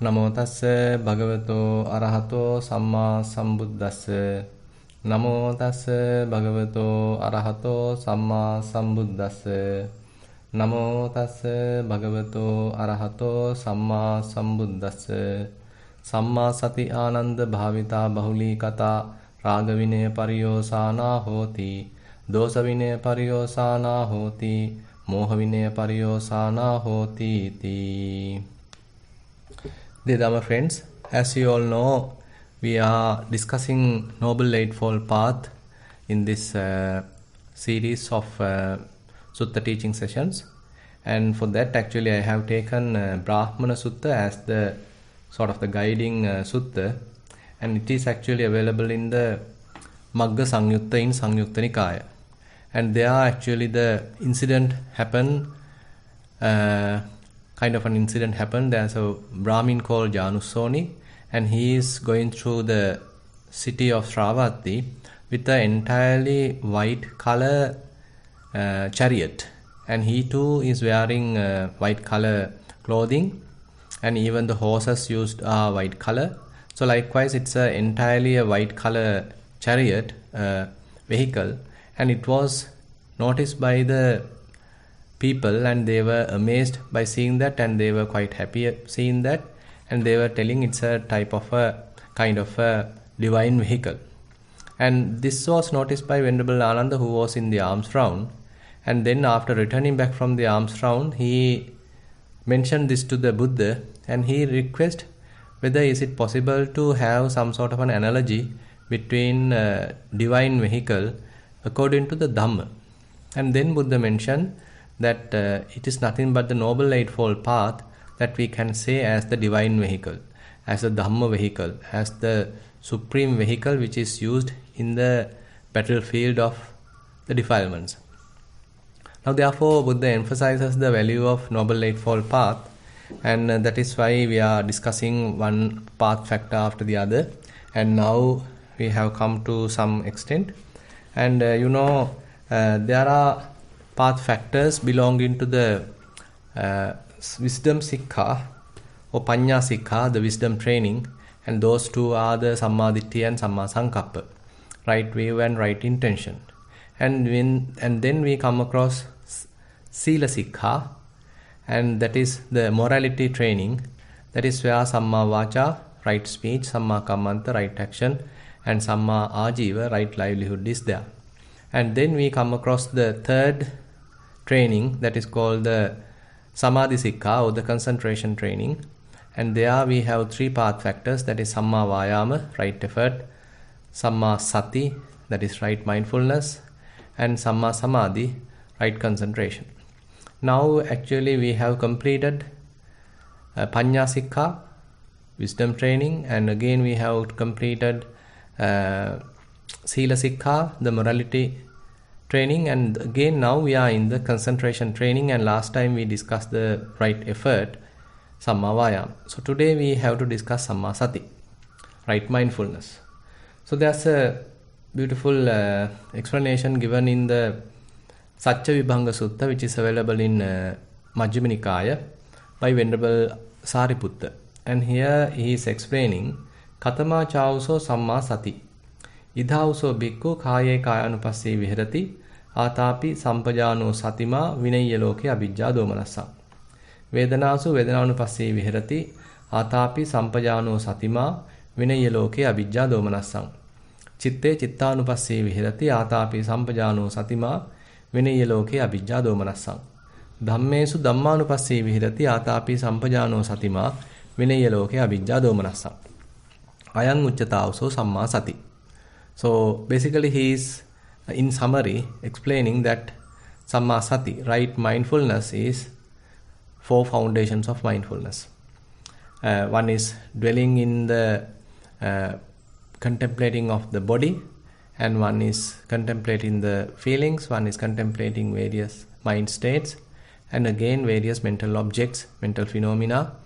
Namo tassa bhagavato arahato samma sambuddhassa. Namo tassa bhagavato arahato samma sambuddhassa. Namo tassa bhagavato arahato samma sambuddhassa. Samma sati ananda bhavita bahuli kata raga vinaya pariyosana hoti. Dosa vinaya pariyosana hoti. Moha vinaya pariyosana hoti iti. Dear Dhamma friends, as you all know, we are discussing Noble Eightfold Path in this series of Sutta teaching sessions. And for that, actually, I have taken Brahmana Sutta as the sort of the guiding Sutta. And it is actually available in the Magga Sangyutta in Sangyutta Nikaya. And there actually the incident happened, kind of an incident happened. There's a Brahmin called Janusoni, and he is going through the city of Sravati with an entirely white color chariot, and he too is wearing white color clothing, and even the horses used are white color. So likewise, it's entirely a white color chariot vehicle, and it was noticed by the people, and they were amazed by seeing that, and they were quite happy seeing that, and they were telling it's a type of a kind of a divine vehicle. And this was noticed by Venerable Ananda, who was in the alms round, and then after returning back from the alms round, he mentioned this to the Buddha, and he requested whether is it possible to have some sort of an analogy between divine vehicle according to the Dhamma. And then Buddha mentioned that it is nothing but the Noble Eightfold Path that we can say as the divine vehicle, as the Dhamma vehicle, as the supreme vehicle which is used in the battlefield of the defilements. Now therefore Buddha emphasizes the value of Noble Eightfold Path, and that is why we are discussing one path factor after the other, and now we have come to some extent. And there are path factors belonging to the wisdom sikha or panya sikha, the wisdom training, and those two are the sammaditthi and samma sankappa, right view and right intention. And then we come across sila sikha, and that is the morality training. That is where samma vacha, right speech, samma kammanta, right action, and samma ajiva, right livelihood is there. And then we come across the third training, that is called the samadhi sikha or the concentration training, and there we have three path factors, that is samma vayama, right effort, samma sati, that is right mindfulness, and samma samadhi, right concentration. Now actually we have completed panya sikha, wisdom training, and again we have completed sila sikha, the morality training, and again now we are in the concentration training, and last time we discussed the right effort, samma vayama. So today we have to discuss samma sati, right mindfulness. So there's a beautiful explanation given in the Satya Vibhanga Sutta, which is available in Majjhima Nikaya by Venerable Sariputta, and here he is explaining Katama Chauso Samma Sati Idhauso bhikkhu kāye kāyanupassī viharati ātāpi sampajāno satimā vinayya loke abhijjā domanassa. Vedanāsu vedananupassī viharati ātāpi sampajāno satimā vinayya loke abhijjā domanassa. Citte cittanupassī viharati ātāpi sampajāno satimā vinayya loke abhijjā domanassa. Dhammesu dhammanupassī viharati ātāpi sampajāno satimā vinayya loke abhijjā domanassa. Ayang uccatauso samma sati. So basically he is in summary explaining that samma sati, right mindfulness, is four foundations of mindfulness. One is dwelling in the contemplating of the body, and one is contemplating the feelings, one is contemplating various mind states, and again various mental objects, mental phenomena,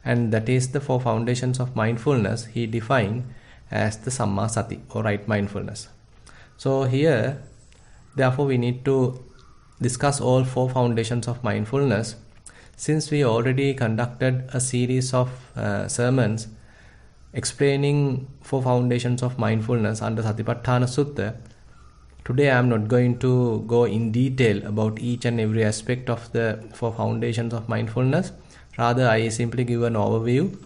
and that is the four foundations of mindfulness he defined as the samma sati or right mindfulness. So here therefore we need to discuss all four foundations of mindfulness Since we already conducted a series of sermons explaining 4 foundations of mindfulness under Satipatthana Sutta, today I am not going to go in detail about each and every aspect of the 4 foundations of mindfulness. Rather, I simply give an overview.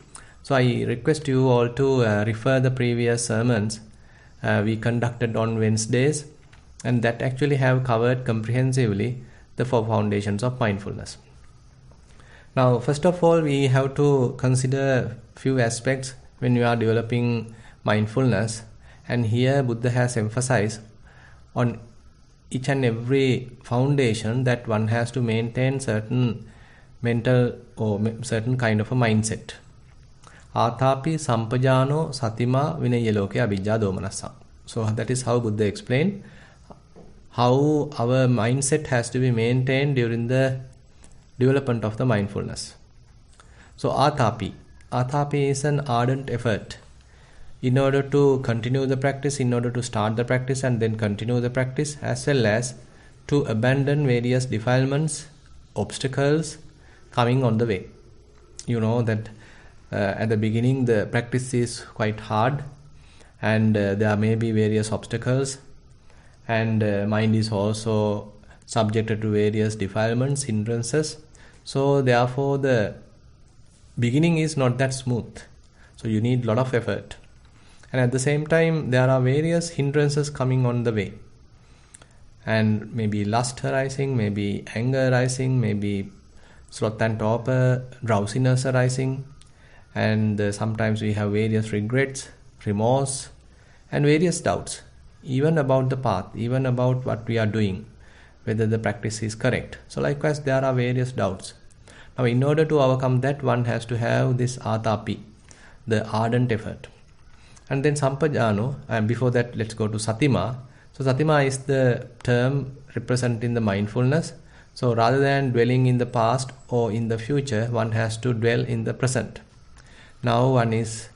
So I request you all to refer the previous sermons we conducted on Wednesdays, and that actually have covered comprehensively the 4 foundations of mindfulness. Now, first of all, we have to consider few aspects when you are developing mindfulness, and here Buddha has emphasized on each and every foundation that one has to maintain certain mental or certain kind of a mindset. Atapi sampajano satima vinayaloke abhijja domanassa. So that is how Buddha explained how our mindset has to be maintained during the development of the mindfulness. So atapi is an ardent effort in order to continue the practice, in order to start the practice and then continue the practice, as well as to abandon various defilements, obstacles coming on the way. You know that at the beginning the practice is quite hard, and there may be various obstacles, and mind is also subjected to various defilements, hindrances. So therefore the beginning is not that smooth. So you need a lot of effort. And at the same time, there are various hindrances coming on the way. And maybe lust arising, maybe anger arising, maybe sloth and torpor, drowsiness arising. And sometimes we have various regrets, remorse, and various doubts, even about the path, even about what we are doing, whether the practice is correct. So likewise, there are various doubts. Now, in order to overcome that, one has to have this atapi, the ardent effort. And then sampajano, and before that, let's go to satima. So satima is the term representing the mindfulness. So rather than dwelling in the past or in the future, one has to dwell in the present. Now one is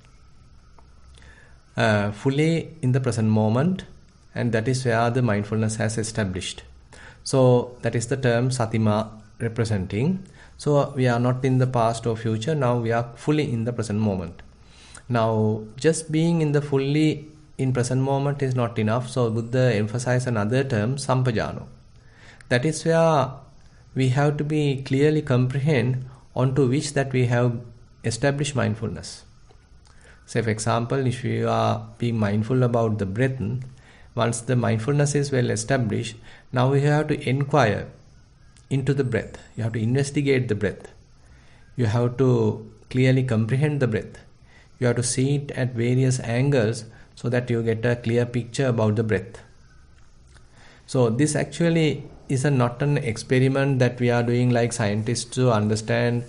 fully in the present moment, and that is where the mindfulness has established. So that is the term satima representing. So we are not in the past or future, now we are fully in the present moment. Now just being in the fully in present moment is not enough, so Buddha emphasized another term, sampajano. That is where we have to be clearly comprehend onto which that we have established mindfulness. Say for example, if you are being mindful about the breath, once the mindfulness is well established, now we have to inquire into the breath. You have to investigate the breath. You have to clearly comprehend the breath. You have to see it at various angles so that you get a clear picture about the breath. So this actually is not an experiment that we are doing like scientists to understand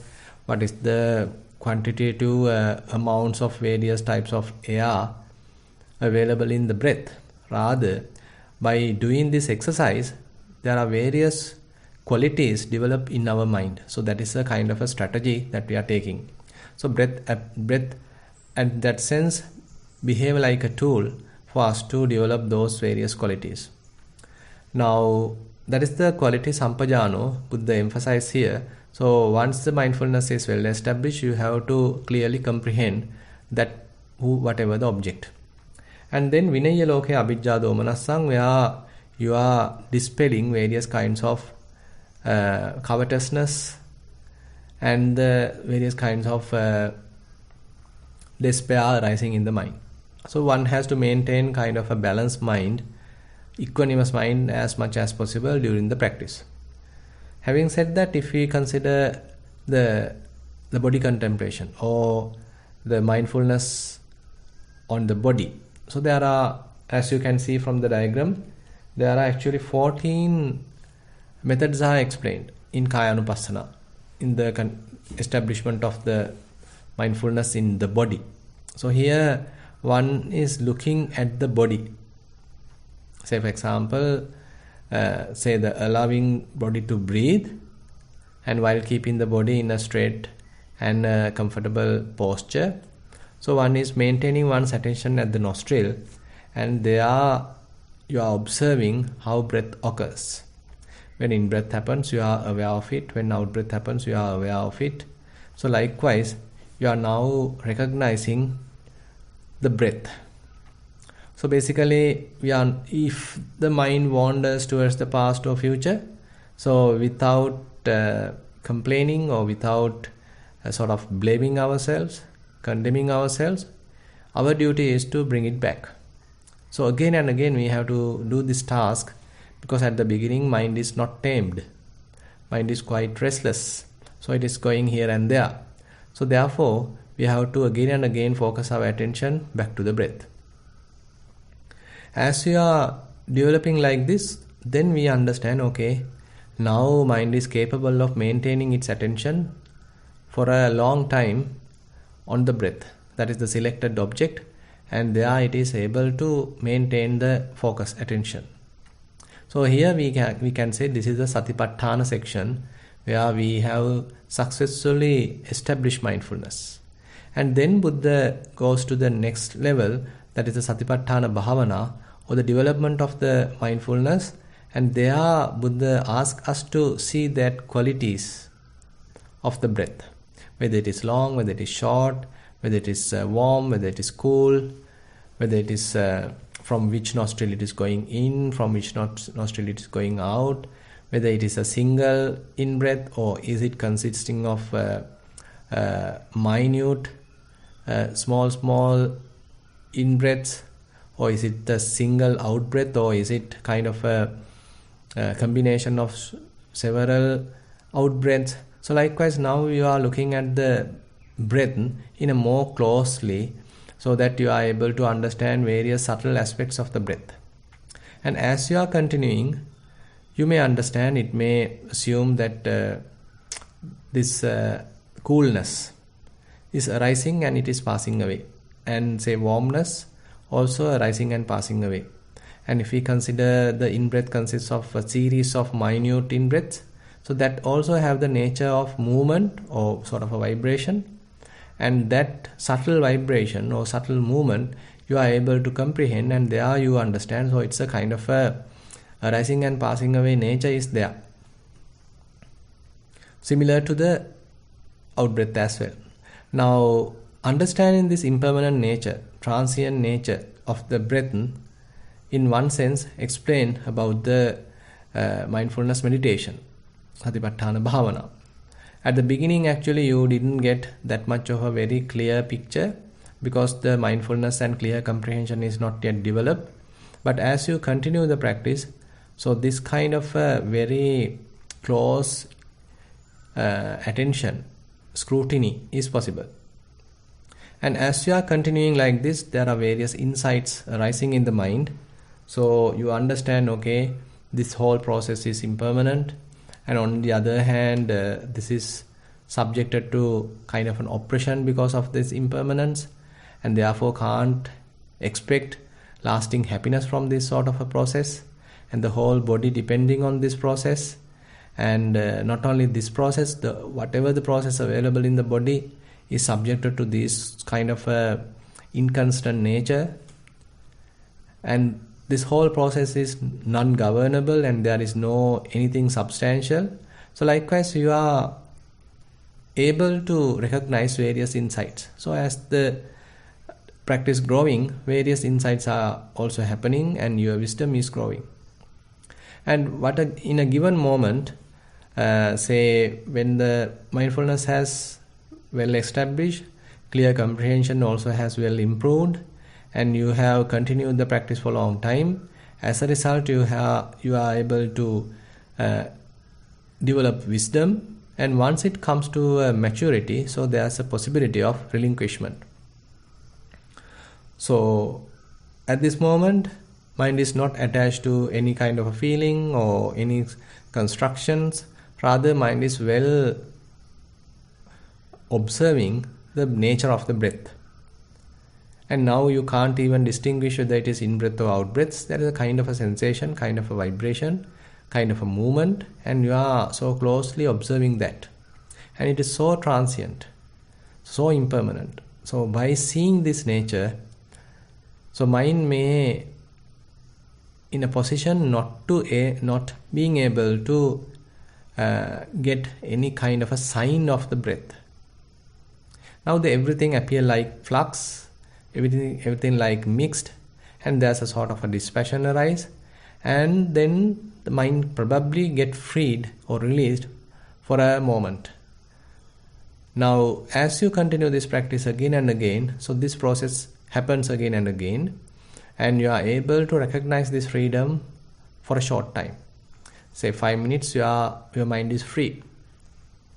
what is the quantitative amounts of various types of air available in the breath. Rather, by doing this exercise, there are various qualities developed in our mind. So that is a kind of a strategy that we are taking. So breath at that sense behave like a tool for us to develop those various qualities. Now that is the quality sampajano Buddha emphasized here. So once the mindfulness is well established, you have to clearly comprehend that whatever the object. And then vinayaloke abhijja domanassang, where you are dispelling various kinds of covetousness and various kinds of despair arising in the mind. So one has to maintain kind of a balanced mind, equanimous mind as much as possible during the practice. Having said that, if we consider the body contemplation or the mindfulness on the body, so there are, as you can see from the diagram, there are actually 14 methods are explained in Kayanupassana, in the establishment of the mindfulness in the body. So here one is looking at the body. Say for example, say the allowing body to breathe, and while keeping the body in a straight and comfortable posture. So one is maintaining one's attention at the nostril, and there you are observing how breath occurs. When in-breath happens, you are aware of it. When out-breath happens, you are aware of it. So likewise, you are now recognizing the breath. So basically, if the mind wanders towards the past or future, so without complaining or without sort of blaming ourselves, condemning ourselves, our duty is to bring it back. So again and again we have to do this task, because at the beginning mind is not tamed. Mind is quite restless. So it is going here and there. So therefore, we have to again and again focus our attention back to the breath. As we are developing like this, then we understand, okay, now mind is capable of maintaining its attention for a long time on the breath. That is the selected object, and there it is able to maintain the focus attention. So here we can say this is the Satipatthana section, where we have successfully established mindfulness. And then Buddha goes to the next level, that is the Satipatthana Bhavana, or the development of the mindfulness. And there Buddha asks us to see that qualities of the breath, whether it is long, whether it is short, whether it is warm, whether it is cool, whether it is from which nostril it is going in, from which nostril it is going out, whether it is a single in-breath or is it consisting of minute, small in-breaths, or is it a single out-breath, or is it kind of a combination of several out-breaths. So likewise, now you are looking at the breath in a more closely, so that you are able to understand various subtle aspects of the breath. And as you are continuing, you may understand, it may assume that this coolness is arising and it is passing away, and say warmness also arising and passing away. And if we consider the in-breath consists of a series of minute in-breaths, so that also have the nature of movement or sort of a vibration, and that subtle vibration or subtle movement you are able to comprehend, and there you understand. So it's a kind of a arising and passing away nature is there, similar to the out-breath as well. Now, understanding this impermanent nature, transient nature of the breath, in one sense explain about the mindfulness meditation, Satipatthana Bhavana. At the beginning, actually, you didn't get that much of a very clear picture, because the mindfulness and clear comprehension is not yet developed. But as you continue the practice, so this kind of a very close attention, scrutiny is possible. And as you are continuing like this, there are various insights arising in the mind. So you understand, okay, this whole process is impermanent, and on the other hand, this is subjected to kind of an oppression because of this impermanence, and therefore can't expect lasting happiness from this sort of a process, and the whole body depending on this process. And not only this process, whatever the process available in the body is subjected to this kind of a inconstant nature, and this whole process is non-governable, and there is no anything substantial. So likewise, you are able to recognize various insights. So as the practice growing, various insights are also happening, and your wisdom is growing. And in a given moment, say when the mindfulness has well established, clear comprehension also has well improved, and you have continued the practice for a long time, as a result you are able to develop wisdom, and once it comes to maturity, so there's a possibility of relinquishment. So at this moment, mind is not attached to any kind of a feeling or any constructions. Rather, mind is well observing the nature of the breath. And now you can't even distinguish whether it is in-breath or out-breath. There is a kind of a sensation, kind of a vibration, kind of a movement, and you are so closely observing that. And it is so transient, so impermanent. So by seeing this nature, so mind may in a position not being able to get any kind of a sign of the breath. Now everything appear like flux, everything like mixed, and there's a sort of a dispassion arise, and then the mind probably get freed or released for a moment. Now as you continue this practice again and again, so this process happens again and again, and you are able to recognize this freedom for a short time. Say 5 minutes, your mind is free.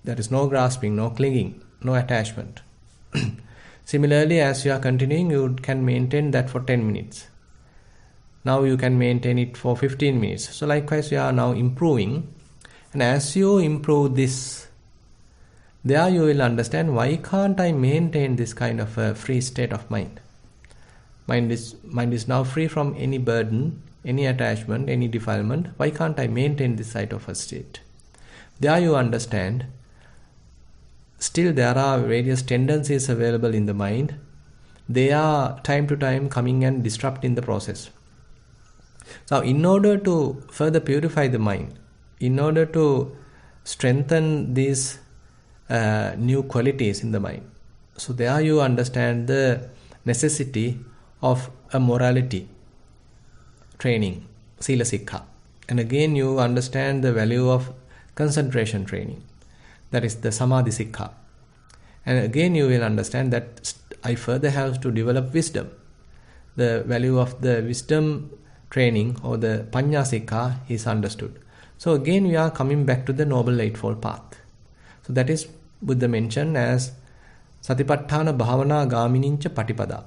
There is no grasping, no clinging, no attachment. Similarly, as you are continuing, you can maintain that for 10 minutes. Now you can maintain it for 15 minutes. So likewise, you are now improving. And as you improve this, there you will understand, why can't I maintain this kind of a free state of mind? Mind is now free from any burden, any attachment, any defilement. Why can't I maintain this side of a state? There you understand, still there are various tendencies available in the mind. They are time to time coming and disrupting the process. So in order to further purify the mind, in order to strengthen these new qualities in the mind, so there you understand the necessity of a morality training, Sila Sikha. And again you understand the value of concentration training, that is the Samadhi Sikha. And again you will understand that I further have to develop wisdom. The value of the wisdom training or the Panya Sikha is understood. So again we are coming back to the Noble Eightfold Path. So that is Buddha mentioned as Satipatthana Bhavana Gaminincha Patipada,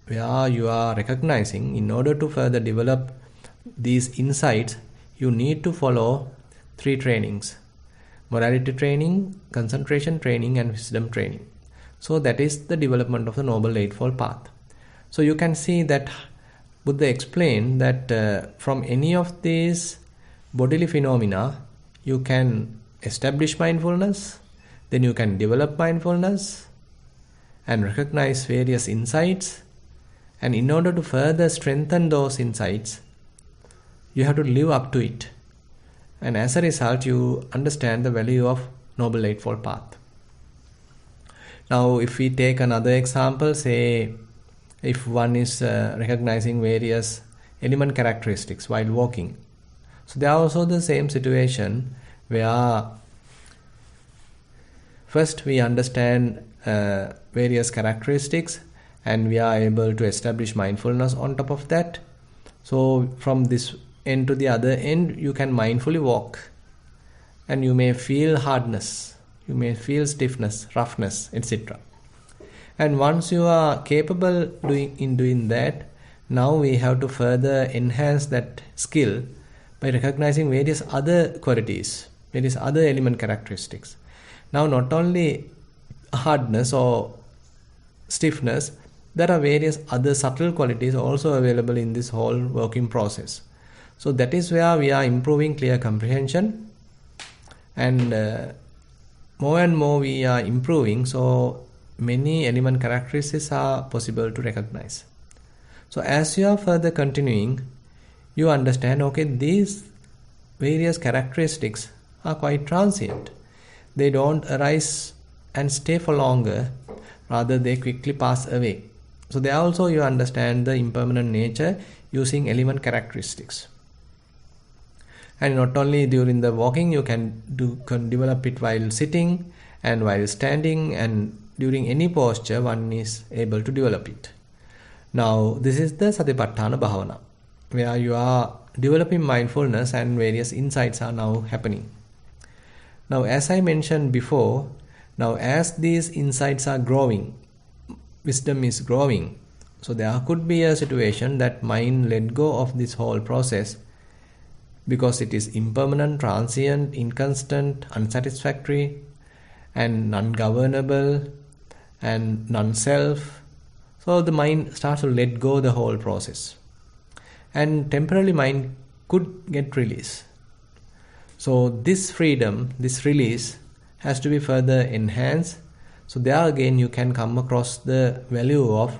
where you are recognizing, in order to further develop these insights, you need to follow 3 trainings: morality training, concentration training, and wisdom training. So that is the development of the Noble Eightfold Path. So you can see that Buddha explained that from any of these bodily phenomena, you can establish mindfulness, then you can develop mindfulness and recognize various insights. And in order to further strengthen those insights, you have to live up to it. And as a result, you understand the value of Noble Eightfold Path. Now, if we take another example, say, if one is recognizing various element characteristics while walking. So there are also the same situation where first we understand various characteristics, and we are able to establish mindfulness on top of that. So from this end to the other end, you can mindfully walk, and you may feel hardness, you may feel stiffness, roughness, etc. And once you are capable in doing that, now we have to further enhance that skill by recognizing various other qualities, various other element characteristics. Now not only hardness or stiffness, there are various other subtle qualities also available in this whole working process. So that is where we are improving clear comprehension, and more and more we are improving, so many element characteristics are possible to recognize. So as you are further continuing, you understand, okay, these various characteristics are quite transient. They don't arise and stay for longer, rather they quickly pass away. So there also you understand the impermanent nature using element characteristics. And not only during the walking, you can develop it while sitting and while standing, and during any posture one is able to develop it. Now this is the Satipatthana Bhavana, where you are developing mindfulness and various insights are now happening. Now as I mentioned before, now as these insights are growing, wisdom is growing, so there could be a situation that mind let go of this whole process because it is impermanent, transient, inconstant, unsatisfactory, and non-governable, and non-self. So the mind starts to let go the whole process, and temporarily mind could get released. So this freedom, this release has to be further enhanced. So there again you can come across the value of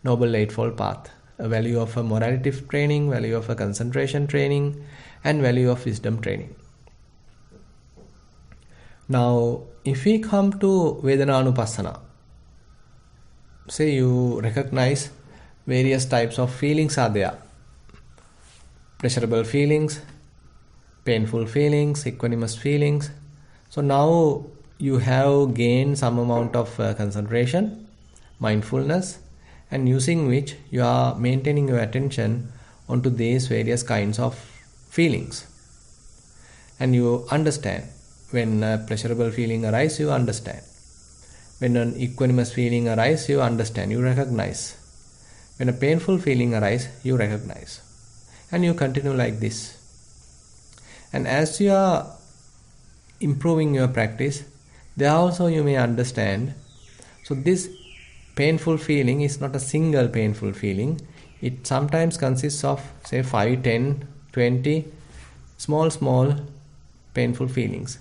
Noble Eightfold Path, a value of a morality training, value of a concentration training, and value of wisdom training. Now, if we come to Vedananupassana, say you recognize various types of feelings are there. Pleasurable feelings, painful feelings, equanimous feelings. So now you have gained some amount of concentration, mindfulness, and using which you are maintaining your attention onto these various kinds of feelings. And you understand. When a pleasurable feeling arises, you understand. When an equanimous feeling arises, you understand, you recognize. When a painful feeling arises, you recognize. And you continue like this. And as you are improving your practice, there also you may understand. So this painful feeling is not a single painful feeling. It sometimes consists of say 5, 10, 20 small painful feelings.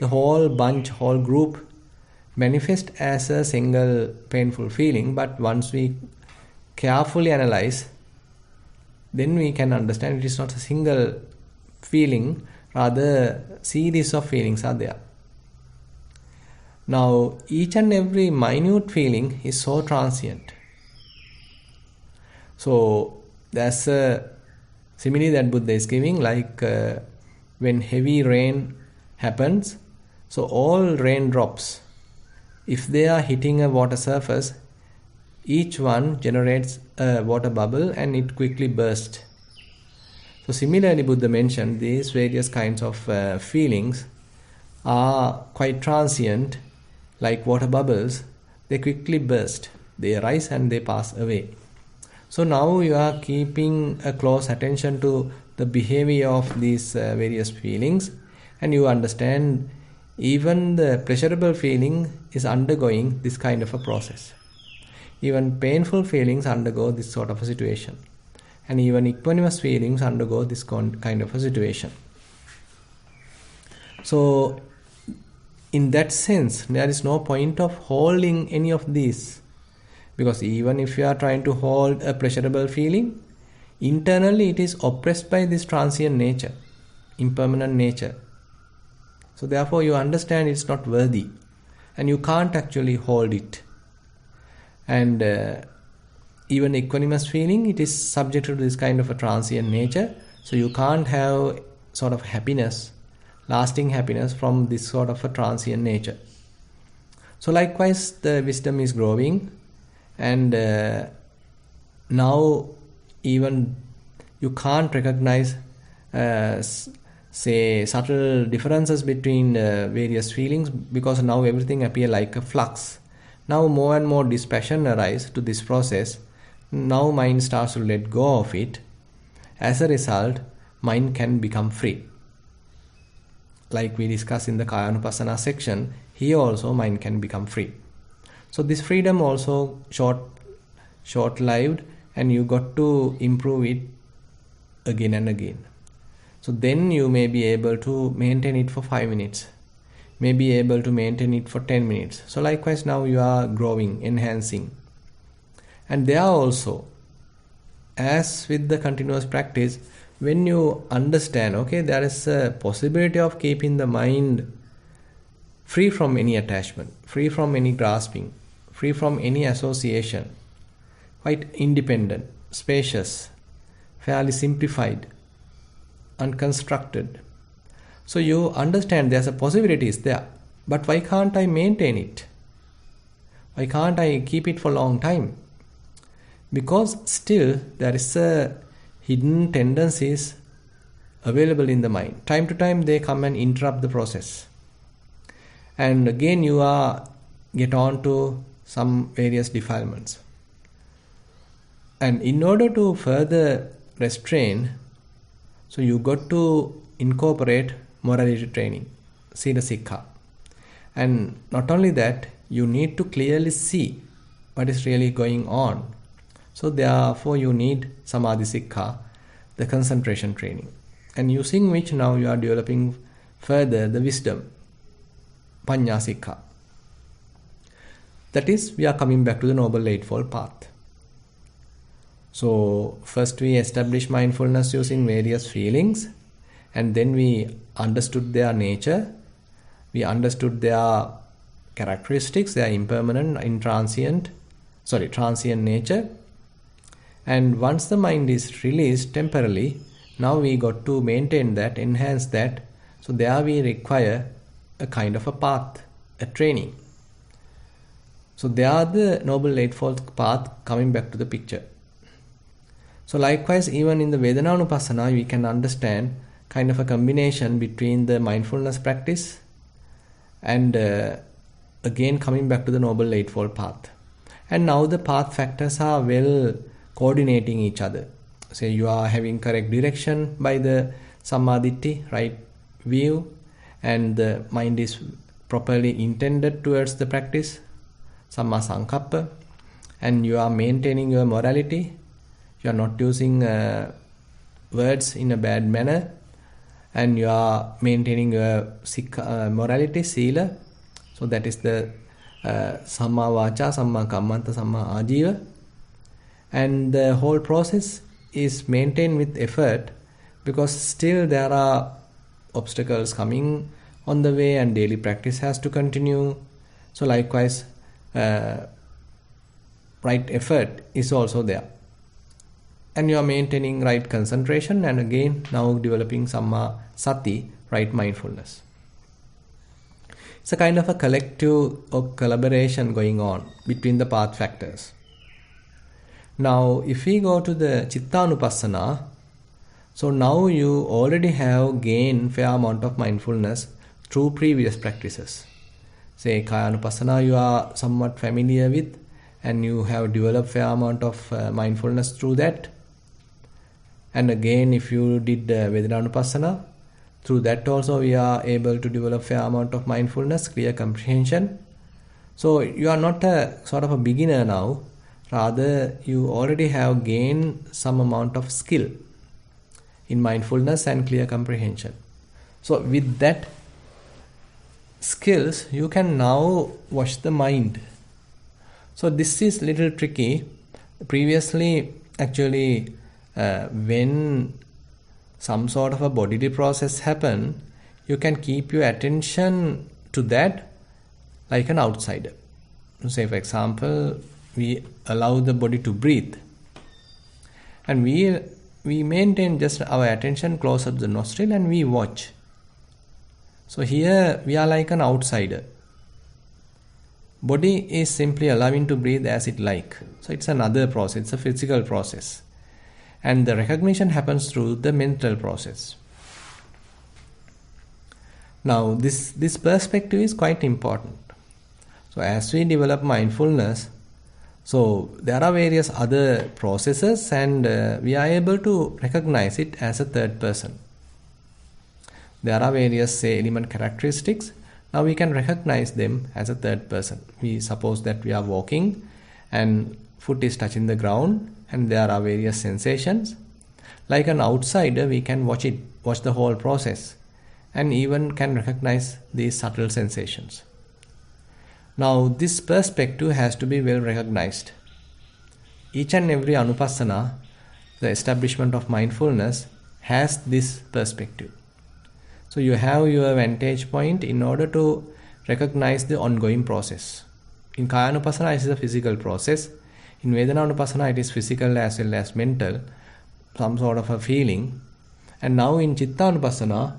The whole bunch, whole group manifest as a single painful feeling, but once we carefully analyze, then we can understand it is not a single feeling, rather series of feelings are there. Now, each and every minute feeling is so transient. So, there's a simile that Buddha is giving, like when heavy rain happens, so all raindrops, if they are hitting a water surface, each one generates a water bubble and it quickly bursts. So similarly, Buddha mentioned these various kinds of feelings are quite transient, like water bubbles. They quickly burst, they arise and they pass away. So now you are keeping a close attention to the behavior of these various feelings, and you understand even the pleasurable feeling is undergoing this kind of a process. Even painful feelings undergo this sort of a situation. And even equanimous feelings undergo this kind of a situation. So, in that sense, there is no point of holding any of these. Because even if you are trying to hold a pleasurable feeling, internally it is oppressed by this transient nature, impermanent nature. So therefore you understand it's not worthy and you can't actually hold it. And even equanimous feeling, it is subject to this kind of a transient nature. So you can't have sort of happiness, lasting happiness from this sort of a transient nature. So likewise the wisdom is growing, and now even you can't recognize say subtle differences between various feelings, because now everything appears like a flux. Now more and more dispassion arises to this process. Now mind starts to let go of it. As a result, mind can become free. Like we discussed in the Kayanupassana section, here also mind can become free. So this freedom also short-lived, and you got to improve it again and again. So then you may be able to maintain it for 5 minutes, may be able to maintain it for 10 minutes. So likewise now you are growing, enhancing. And there also, as with the continuous practice, when you understand, okay, there is a possibility of keeping the mind free from any attachment, free from any grasping, free from any association, quite independent, spacious, fairly simplified, unconstructed. So you understand there's a possibility is there, but why can't I maintain it? Why can't I keep it for a long time? Because still there is a hidden tendencies available in the mind. Time to time they come and interrupt the process. And again you get on to some various defilements. And in order to further restrain, so you got to incorporate morality training, Sila Sikha. And not only that, you need to clearly see what is really going on. So therefore you need Samadhi Sikha, the concentration training. And using which now you are developing further the wisdom, Panya Sikha. That is, we are coming back to the Noble Eightfold Path. So first we established mindfulness using various feelings, and then we understood their nature, we understood their characteristics, their impermanent, transient nature. And once the mind is released temporarily, now we got to maintain that, enhance that. So there we require a kind of a path, a training. So there are the Noble Eightfold Path coming back to the picture. So likewise, even in the Vedananupassana, we can understand kind of a combination between the mindfulness practice and again coming back to the Noble Eightfold Path. And now the path factors are well coordinating each other. Say you are having correct direction by the Sammaditthi, right view, and the mind is properly intended towards the practice, Samma Sankappa, and you are maintaining your morality. You are not using words in a bad manner, and you are maintaining your morality, sila. So that is the Samma Vacha, Samma Kammanta, Samma Ajiva. And the whole process is maintained with effort, because still there are obstacles coming on the way and daily practice has to continue. So likewise, right effort is also there. And you are maintaining right concentration, and again now developing Samma Sati, right mindfulness. It's a kind of a collective or collaboration going on between the path factors. Now if we go to the Chittanupassana, so now you already have gained fair amount of mindfulness through previous practices. Say Kayanupassana you are somewhat familiar with, and you have developed fair amount of mindfulness through that. And again, if you did Vedananupassana, through that also we are able to develop fair amount of mindfulness, clear comprehension. So you are not a sort of a beginner now, rather you already have gained some amount of skill in mindfulness and clear comprehension. So with that skills, you can now watch the mind. So this is little tricky. Previously, actually, when some sort of a bodily process happen, you can keep your attention to that like an outsider. Say for example, we allow the body to breathe, and we maintain just our attention close up the nostril and we watch. So here we are like an outsider. Body is simply allowing to breathe as it like. So it's another process, it's a physical process. And the recognition happens through the mental process. Now this perspective is quite important. So as we develop mindfulness, so there are various other processes, and we are able to recognize it as a third person. There are various element characteristics. Now we can recognize them as a third person. We suppose that we are walking and foot is touching the ground, and there are various sensations. Like an outsider, we can watch the whole process, and even can recognize these subtle sensations. Now this perspective has to be well recognized. Each and every anupassana, the establishment of mindfulness, has this perspective. So you have your vantage point in order to recognize the ongoing process. In Kayanupassana, it is a physical process. In Vedananupassana, it is physical as well as mental, some sort of a feeling. And now in Chittanupassana,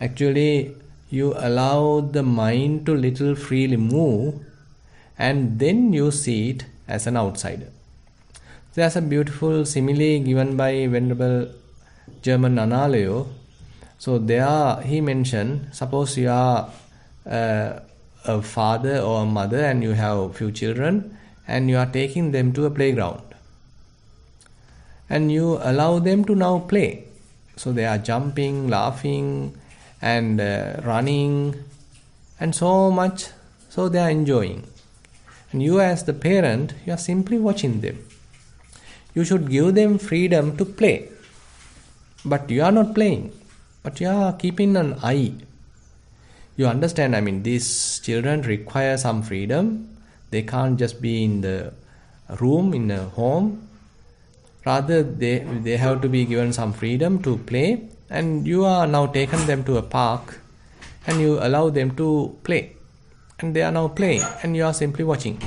actually you allow the mind to little freely move, and then you see it as an outsider. There's a beautiful simile given by Venerable German Analayo. So there he mentioned, suppose you are a father or a mother and you have few children, and you are taking them to a playground, and you allow them to now play. So they are jumping, laughing, and running, and so much. So they are enjoying. And you as the parent, you are simply watching them. You should give them freedom to play. But you are not playing, but you are keeping an eye. You understand, these children require some freedom. They can't just be in the room, in a home. Rather, they have to be given some freedom to play, and you are now taken them to a park and you allow them to play, and they are now playing and you are simply watching.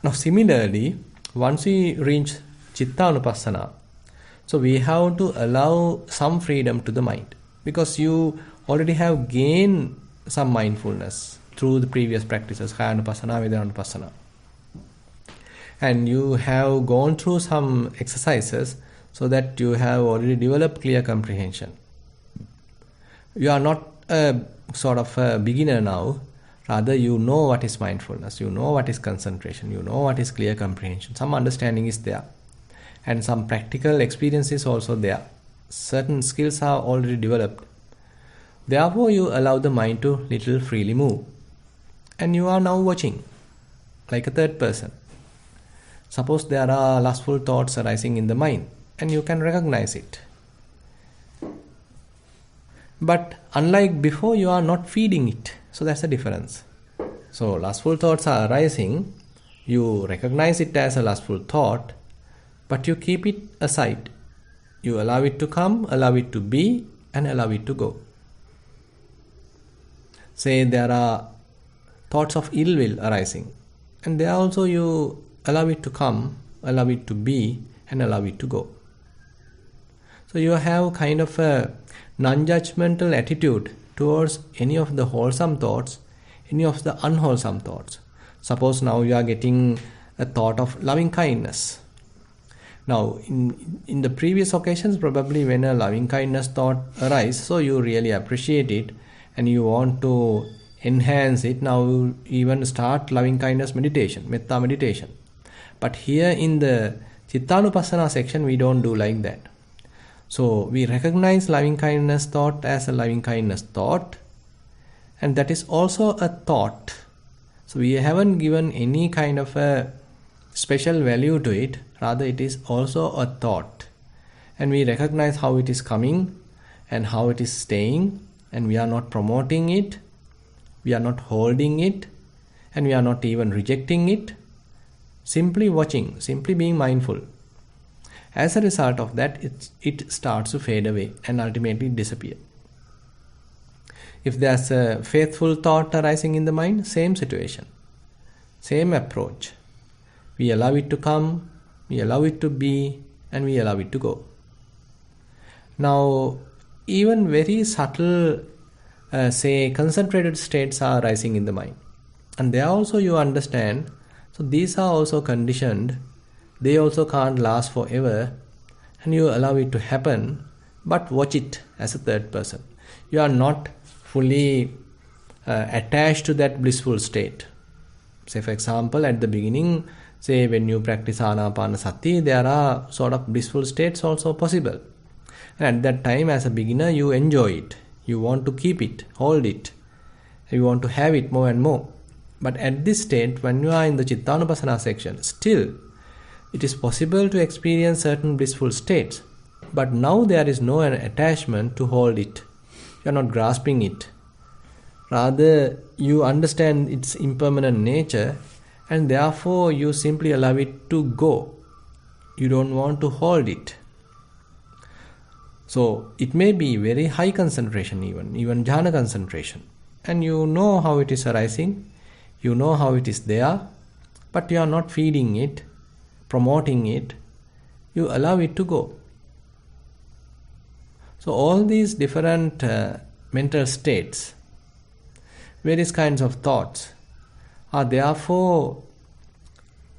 Now similarly, once we reach Chittanupassana, so we have to allow some freedom to the mind, because you already have gained some mindfulness through the previous practices, Kayanupassana, Vedananupassana. And you have gone through some exercises so that you have already developed clear comprehension. You are not a sort of a beginner now. Rather, you know what is mindfulness, you know what is concentration, you know what is clear comprehension. Some understanding is there, and some practical experience is also there. Certain skills are already developed. Therefore, you allow the mind to little freely move, and you are now watching like a third person. Suppose there are lustful thoughts arising in the mind, and you can recognize it. But unlike before, you are not feeding it. So that's the difference. So lustful thoughts are arising, you recognize it as a lustful thought, but you keep it aside. You allow it to come, allow it to be, and allow it to go. Say there are thoughts of ill will arising, and there also you allow it to come, allow it to be, and allow it to go. So you have kind of a non-judgmental attitude towards any of the wholesome thoughts, any of the unwholesome thoughts. Suppose now you are getting a thought of loving kindness. Now in the previous occasions, probably when a loving kindness thought arises, so you really appreciate it and you want to enhance it. Now you even start loving kindness meditation, metta meditation. But here in the Chittanupassana section, we don't do like that. So we recognize loving kindness thought as a loving kindness thought, and that is also a thought. So we haven't given any kind of a special value to it, rather it is also a thought. And we recognize how it is coming and how it is staying, and we are not promoting it, we are not holding it, and we are not even rejecting it. Simply watching, simply being mindful. As a result of that, it starts to fade away and ultimately disappear. If there's a faithful thought arising in the mind, same situation, same approach. We allow it to come, we allow it to be, and we allow it to go. Now, even very subtle, say concentrated states are arising in the mind. And there also you understand, so these are also conditioned. They also can't last forever, and you allow it to happen, but watch it as a third person. You are not fully attached to that blissful state. Say for example, at the beginning, say when you practice Anapanasati, there are sort of blissful states also possible. And at that time, as a beginner, you enjoy it. You want to keep it, hold it. You want to have it more and more. But at this state, when you are in the Chittanupassana section, still it is possible to experience certain blissful states, but now there is no attachment to hold it. You are not grasping it. Rather, you understand its impermanent nature, and therefore you simply allow it to go. You don't want to hold it. So it may be very high concentration, even jhana concentration, and you know how it is arising, you know how it is there, but you are not feeding it, promoting it, you allow it to go. So all these different mental states, various kinds of thoughts, are therefore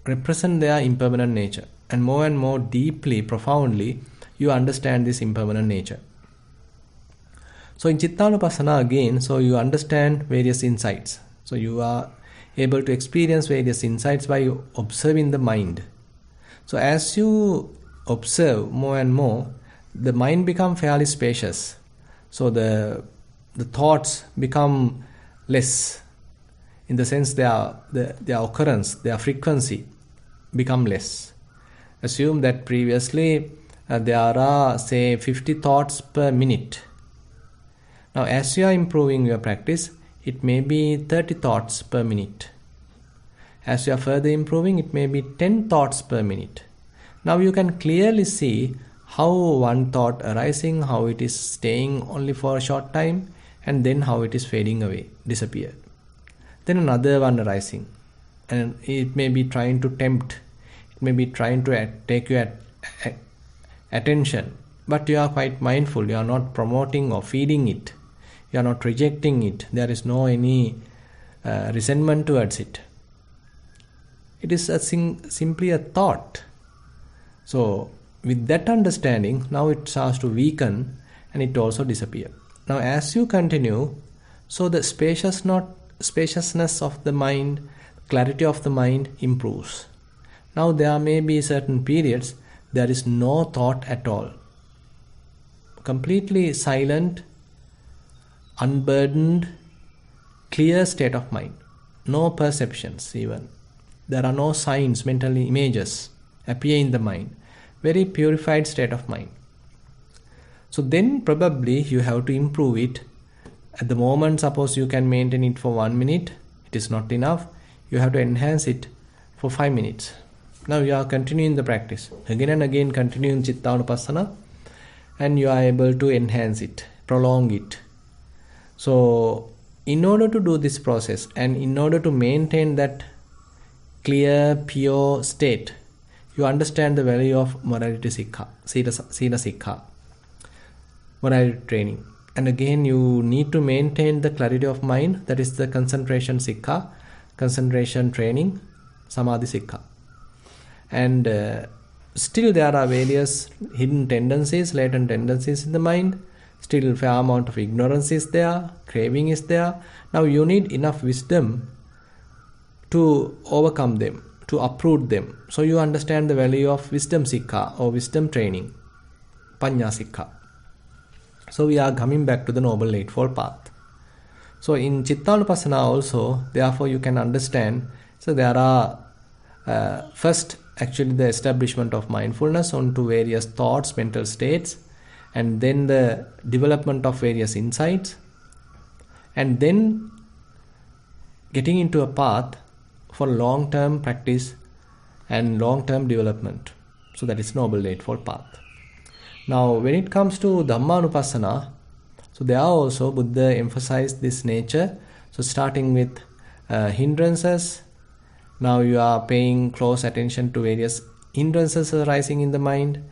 represent their impermanent nature, and more deeply, profoundly, you understand this impermanent nature. So in Chittanupassana again, so you understand various insights. So you are able to experience various insights by observing the mind. So as you observe more and more, the mind becomes fairly spacious. So the thoughts become less, in the sense their occurrence, their frequency become less. Assume that previously there are say 50 thoughts per minute. Now as you are improving your practice, it may be 30 thoughts per minute. As you are further improving, it may be 10 thoughts per minute. Now you can clearly see how one thought arising, how it is staying only for a short time, and then how it is fading away, disappear. Then another one arising, and it may be trying to tempt, it may be trying to take your attention, but you are quite mindful, you are not promoting or feeding it, you are not rejecting it, there is no any resentment towards it. It is simply a thought. So with that understanding, now it starts to weaken and it also disappear. Now as you continue, so the spaciousness of the mind, clarity of the mind improves. Now there may be certain periods there is no thought at all. Completely silent, unburdened, clear state of mind. No perceptions even. There are no signs, mental images appear in the mind. Very purified state of mind. So then probably you have to improve it. At the moment, suppose you can maintain it for 1 minute. It is not enough. You have to enhance it for 5 minutes. Now you are continuing the practice. Again and again continuing Chittanupassana. And you are able to enhance it, prolong it. So in order to do this process and in order to maintain that clear, pure state, you understand the value of morality sikha, sila sikha, morality training. And again you need to maintain the clarity of mind, that is the concentration sikha, concentration training, samadhi sikha. And still there are various hidden tendencies, latent tendencies in the mind. Still fair amount of ignorance is there, craving is there. Now you need enough wisdom to overcome them, to uproot them. So you understand the value of wisdom sikha or wisdom training, panya sikha. So we are coming back to the Noble Eightfold Path. So in Chittanupassana also, therefore you can understand, so there are first actually the establishment of mindfulness onto various thoughts, mental states, and then the development of various insights, and then getting into a path for long-term practice and long-term development. So that is Noble Eightfold Path. Now when it comes to Dhammanupassana, so there also Buddha emphasized this nature. So starting with hindrances, now you are paying close attention to various hindrances arising in the mind,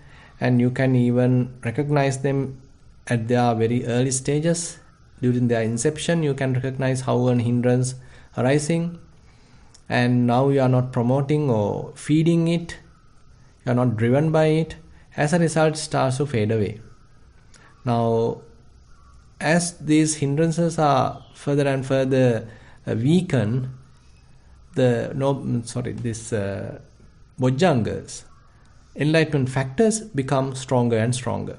and you can even recognize them at their very early stages. During their inception, you can recognize how an hindrance arising, and now you are not promoting or feeding it, you are not driven by it. As a result, it starts to fade away. Now, as these hindrances are further and further weakened, bojjhangas, enlightenment factors become stronger and stronger.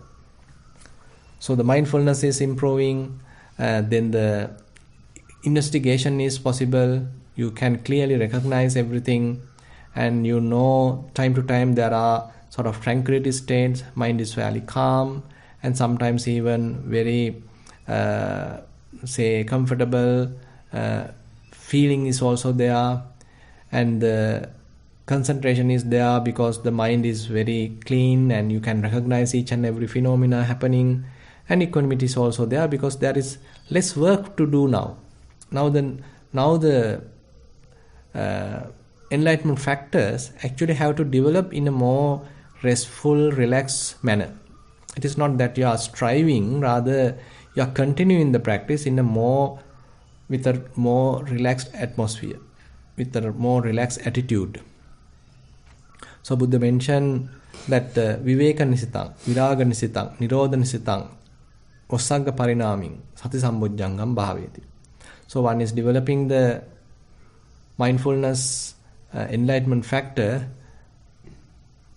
So the mindfulness is improving, then the investigation is possible, you can clearly recognize everything, and you know time to time there are sort of tranquility states, mind is fairly calm, and sometimes even very comfortable feeling is also there, and the concentration is there because the mind is very clean and you can recognize each and every phenomena happening, and equanimity is also there because there is less work to do now. Now the enlightenment factors actually have to develop in a more restful, relaxed manner. It is not that you are striving, rather you are continuing the practice with a more relaxed atmosphere, with a more relaxed attitude. So Buddha mentioned that viveka nisitang, viraga nisitang, nirodha nisitang, osagga parinaming, sati sambojjhangam bhaveti. So one is developing the mindfulness enlightenment factor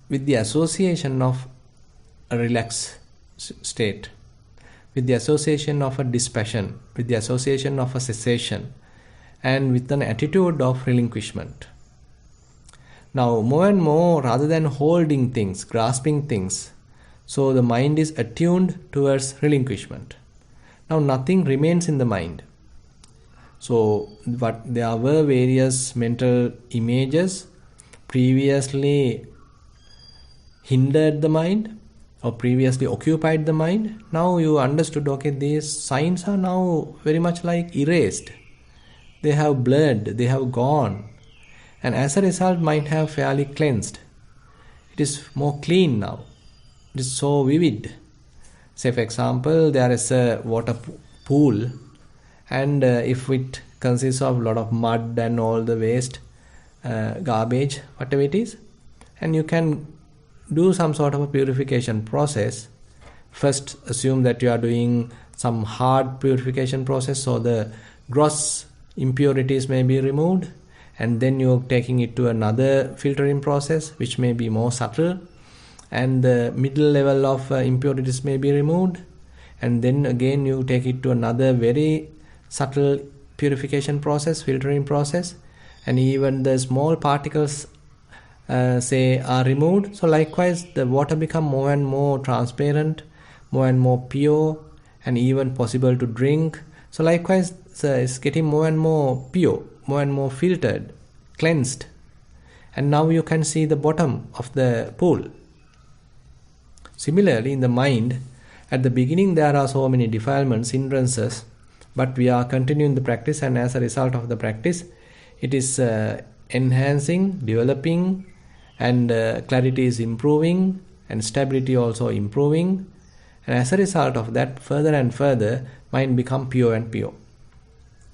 with the association of a relaxed state, with the association of a dispassion, with the association of a cessation, and with an attitude of relinquishment. Now more and more, rather than holding things, grasping things, so the mind is attuned towards relinquishment. Now nothing remains in the mind. So there were various mental images previously hindered the mind or previously occupied the mind. Now you understood, okay, these signs are now very much like erased. They have blurred, they have gone. And as a result, mind have fairly cleansed. It is more clean now. It is so vivid. Say for example, there is a water pool, and if it consists of a lot of mud and all the waste, garbage, whatever it is, and you can do some sort of a purification process. First, assume that you are doing some hard purification process, so the gross impurities may be removed, and then you're taking it to another filtering process which may be more subtle, and the middle level of impurities may be removed, and then again you take it to another very subtle purification process, filtering process, and even the small particles say are removed. So likewise the water become more and more transparent, more and more pure, and even possible to drink. So likewise it's getting more and more pure, more and more filtered, cleansed, and now you can see the bottom of the pool. Similarly, in the mind, at the beginning there are so many defilements, hindrances, but we are continuing the practice, and as a result of the practice, it is enhancing, developing, and clarity is improving, and stability also improving, and as a result of that, further and further, mind become pure and pure.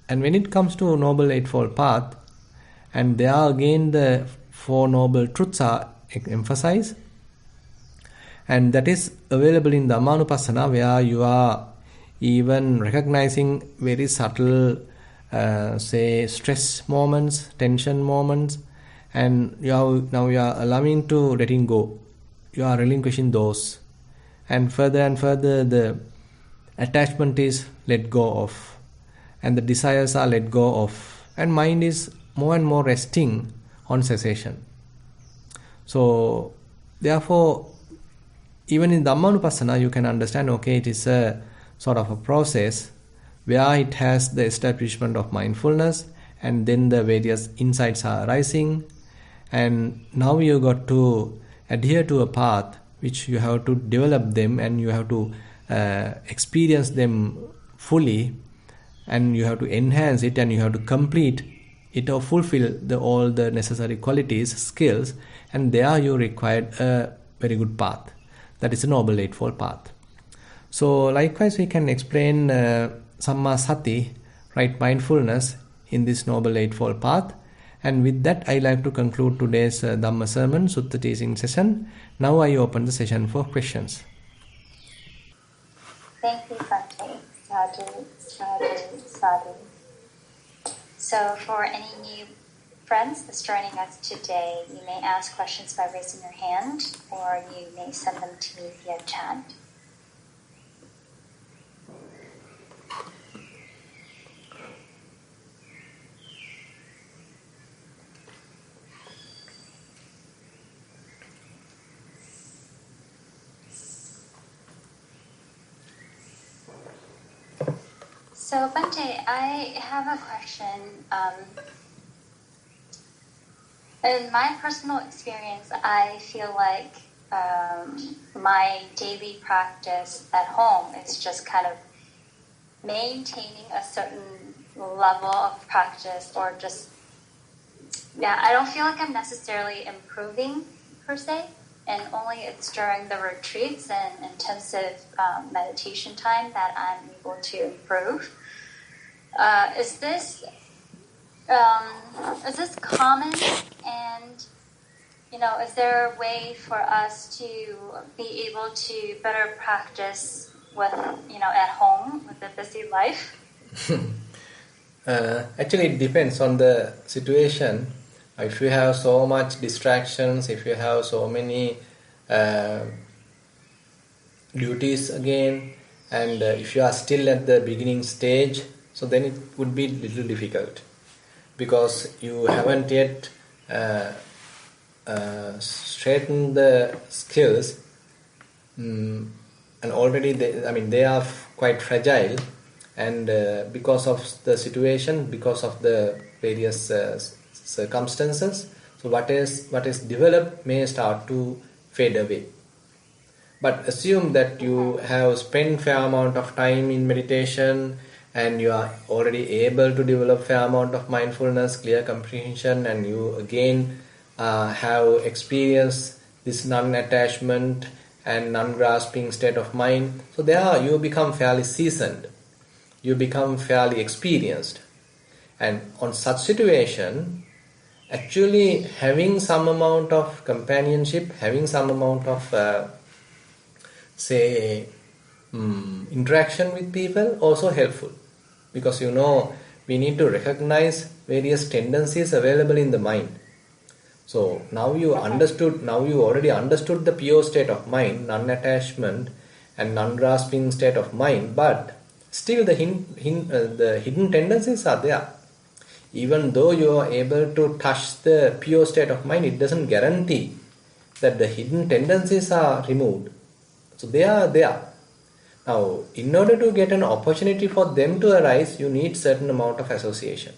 And when it comes to Noble Eightfold Path, and there again the Four Noble Truths are emphasized, and that is available in the Dhammanupassana, where you are even recognizing very subtle say stress moments, tension moments, and now you are allowing to letting go. You are relinquishing those, and further the attachment is let go of, and the desires are let go of, and mind is more and more resting on cessation. So therefore, even in Dhammanupassana you can understand, okay, it is a sort of a process where it has the establishment of mindfulness, and then the various insights are arising, and now you got to adhere to a path which you have to develop them, and you have to experience them fully, and you have to enhance it, and you have to complete it or fulfill all the necessary qualities, skills, and there you required a very good path. That is a Noble Eightfold Path. So likewise we can explain Samma Sati, right mindfulness, in this Noble Eightfold Path. And with that, I like to conclude today's Dhamma sermon, Sutta teaching session. Now I open the session for questions. Thank you, Bhante. Sadhu, sadhu, sadhu. So for any new friends that's joining us today, you may ask questions by raising your hand, or you may send them to me via chat. So, Bhante, I have a question. In my personal experience, I feel like my daily practice at home is just kind of maintaining a certain level of practice, or just, I don't feel like I'm necessarily improving per se, and only it's during the retreats and intensive meditation time that I'm able to improve. Is this common? And is there a way for us to be able to better practice with at home with a busy life? Actually, it depends on the situation. If you have so much distractions, if you have so many duties again, and if you are still at the beginning stage, so then it would be a little difficult, because you haven't yet straightened the skills, and already they are quite fragile, And because of the situation, because of the various circumstances, so what is developed may start to fade away. But assume that you have spent fair amount of time in meditation and you are already able to develop fair amount of mindfulness, clear comprehension, and you again have experienced this non-attachment and non-grasping state of mind. So there you become fairly seasoned, you become fairly experienced. And on such situation, actually having some amount of companionship, having some amount of interaction with people also helpful, because we need to recognize various tendencies available in the mind. So now you already understood the pure state of mind, non-attachment and non-grasping state of mind, but still the hidden tendencies are there. Even though you are able to touch the pure state of mind, it doesn't guarantee that the hidden tendencies are removed. So they are there. Now, in order to get an opportunity for them to arise, you need certain amount of association.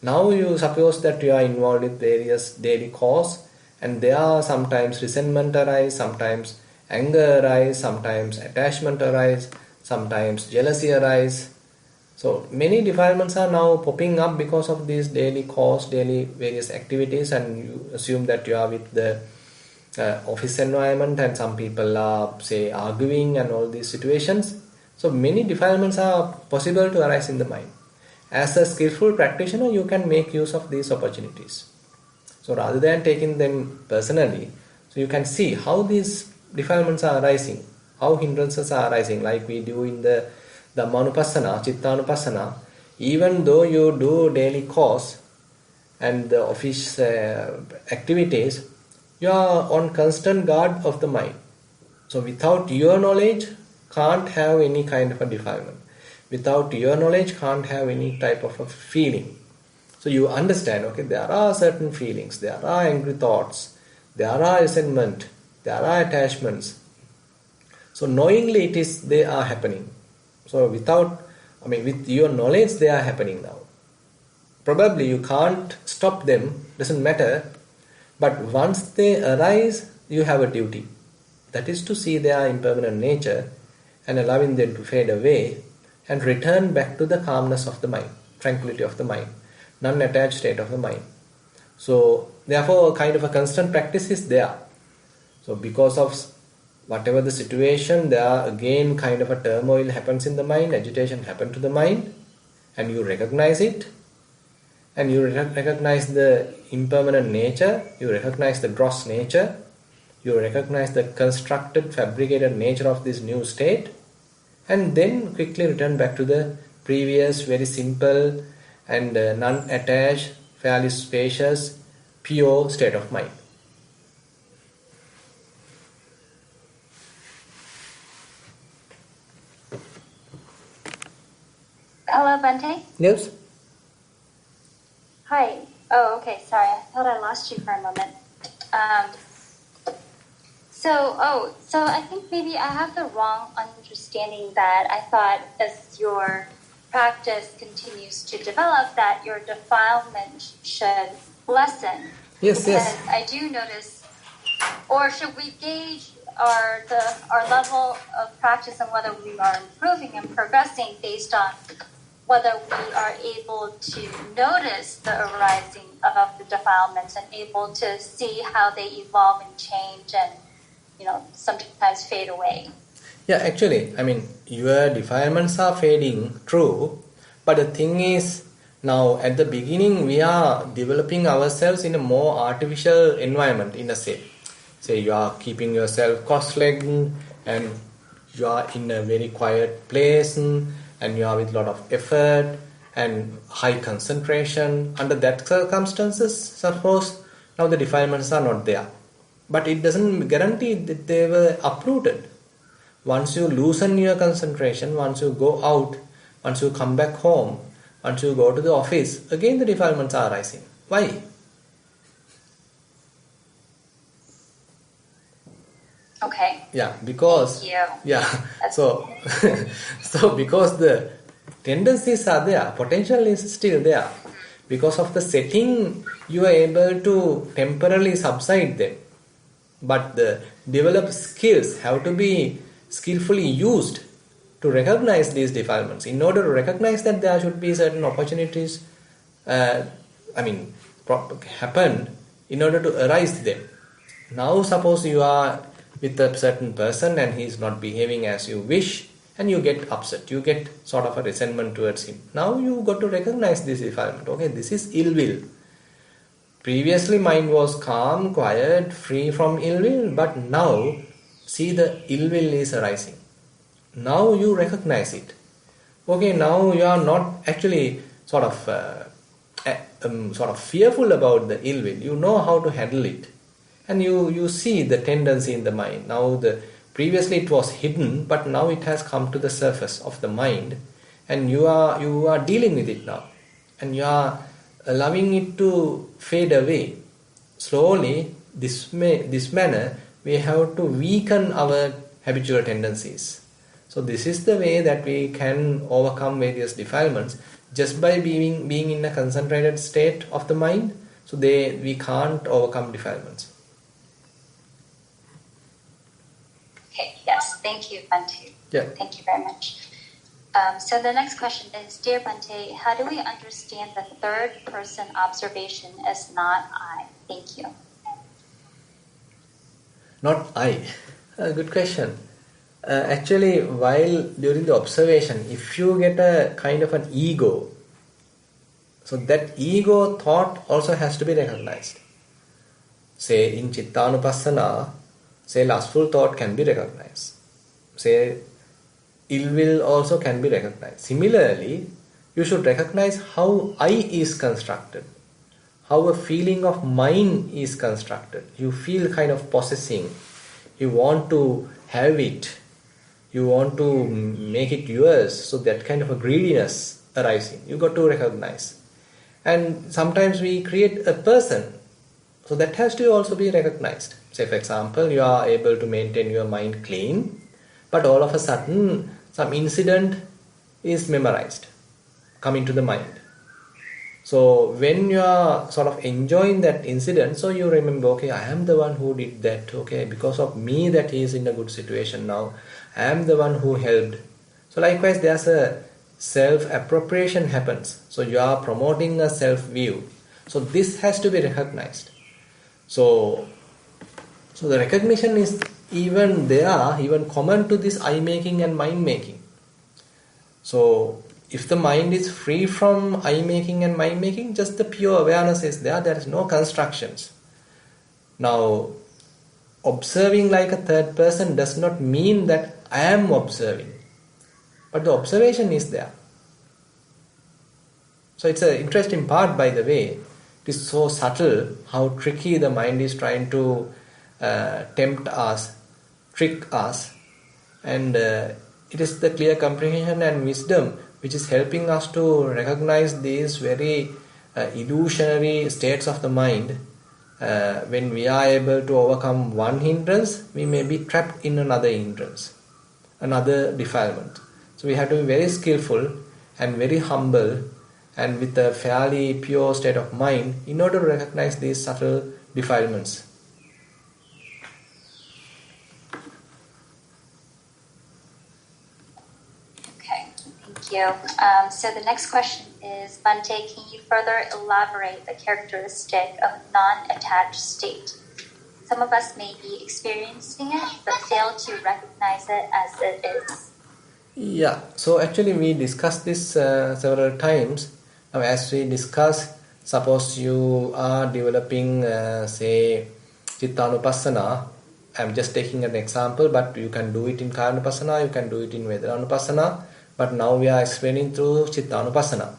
Now you suppose that you are involved with various daily cause, and there are sometimes resentment arise, sometimes anger arise, sometimes attachment arise, sometimes jealousy arise. So many defilements are now popping up because of these daily cause, daily various activities, and you assume that you are with the office environment, and some people are, say, arguing and all these situations. So many defilements are possible to arise in the mind. As a skillful practitioner, you can make use of these opportunities. So rather than taking them personally, so you can see how these defilements are arising, how hindrances are arising, like we do in the Dhammanupassana, Chittanupassana. Even though you do daily course and the office activities, you are on constant guard of the mind. So without your knowledge, can't have any kind of a defilement. Without your knowledge, can't have any type of a feeling. So you understand, okay, there are certain feelings, there are angry thoughts, there are resentment, there are attachments. So knowingly they are happening. So with your knowledge, they are happening now. Probably you can't stop them, doesn't matter. But once they arise, you have a duty. That is to see their impermanent nature and allowing them to fade away and return back to the calmness of the mind, tranquility of the mind, non-attached state of the mind. So therefore a kind of a constant practice is there. So because of whatever the situation, there again kind of a turmoil happens in the mind, agitation happens to the mind, and you recognize it, and you recognize the impermanent nature, you recognize the gross nature, you recognize the constructed, fabricated nature of this new state, and then quickly return back to the previous very simple and non-attached, fairly spacious, pure state of mind. Hello, Bante? Yes? Hi. Oh, okay. Sorry. I thought I lost you for a moment. So I think maybe I have the wrong understanding that I thought as your practice continues to develop that your defilement should lessen. Yes, because yes. I do notice, or should we gauge our level of practice and whether we are improving and progressing based on whether we are able to notice the arising of the defilements and able to see how they evolve and change and, sometimes fade away. Yeah, actually, your defilements are fading, true. But the thing is, now at the beginning, we are developing ourselves in a more artificial environment, in a sense. Say you are keeping yourself cross-legged and you are in a very quiet place and you are with a lot of effort and high concentration. Under that circumstances, suppose now the defilements are not there. But it doesn't guarantee that they were uprooted. Once you loosen your concentration, once you go out, once you come back home, once you go to the office, again the defilements are arising. Why? Okay. Yeah, because Thank you. so because the tendencies are there, potential is still there. Because of the setting, you are able to temporarily subside them. But the developed skills have to be skillfully used to recognize these defilements. In order to recognize that there should be certain opportunities, happen in order to arise them. Now suppose you are with a certain person and he is not behaving as you wish, and you get upset, you get sort of a resentment towards him. Now you got to recognize this defilement. Okay, this is ill will. Previously mind was calm, quiet, free from ill will, but now see the ill will is arising. Now you recognize it. Okay, now you are not actually sort of fearful about the ill will. You know how to handle it, and you see the tendency in the mind. Now previously it was hidden, but now it has come to the surface of the mind, and you are dealing with it now, and you are allowing it to fade away. Slowly, this manner, we have to weaken our habitual tendencies. So this is the way that we can overcome various defilements, just by being in a concentrated state of the mind. So we can't overcome defilements. Okay, yes, thank you, Bhante. Yeah. Thank you very much. So the next question is, Dear Bhante, how do we understand the third person observation as not I? Thank you. Not I. Good question. Actually, while during the observation, if you get a kind of an ego, so that ego thought also has to be recognized. Say in Chittanupassana, say lustful thought can be recognized. Say ill will also can be recognized. Similarly, you should recognize how I is constructed, how a feeling of mind is constructed. You feel kind of possessing, you want to have it, you want to make it yours, so that kind of a greediness arising, you got to recognize. And sometimes we create a person, so that has to also be recognized. Say for example, you are able to maintain your mind clean, but all of a sudden some incident is memorized, coming to the mind. So when you are sort of enjoying that incident, so you remember, okay, I am the one who did that, okay, because of me that he is in a good situation now, I am the one who helped. So likewise, there's a self-appropriation happens. So you are promoting a self-view. So this has to be recognized. So the recognition is even there, even common to this I-making and mind-making. So if the mind is free from I-making and mind-making, just the pure awareness is there, there is no constructions. Now, observing like a third person does not mean that I am observing, but the observation is there. So it's an interesting part, by the way. It is so subtle how tricky the mind is trying to tempt us, trick us, and it is the clear comprehension and wisdom which is helping us to recognize these very illusionary states of the mind. When we are able to overcome one hindrance, we may be trapped in another hindrance, another defilement. So we have to be very skillful and very humble and with a fairly pure state of mind in order to recognize these subtle defilements. Okay, thank you. So the next question is, Bhante, can you further elaborate the characteristic of non-attached state? Some of us may be experiencing it, but fail to recognize it as it is. Yeah, so actually we discussed this several times. Now as we discuss, suppose you are developing, say, Chittanupassana. I'm just taking an example, but you can do it in Kayanupassana, you can do it in Vedananupassana. But now we are explaining through Chittanupassana.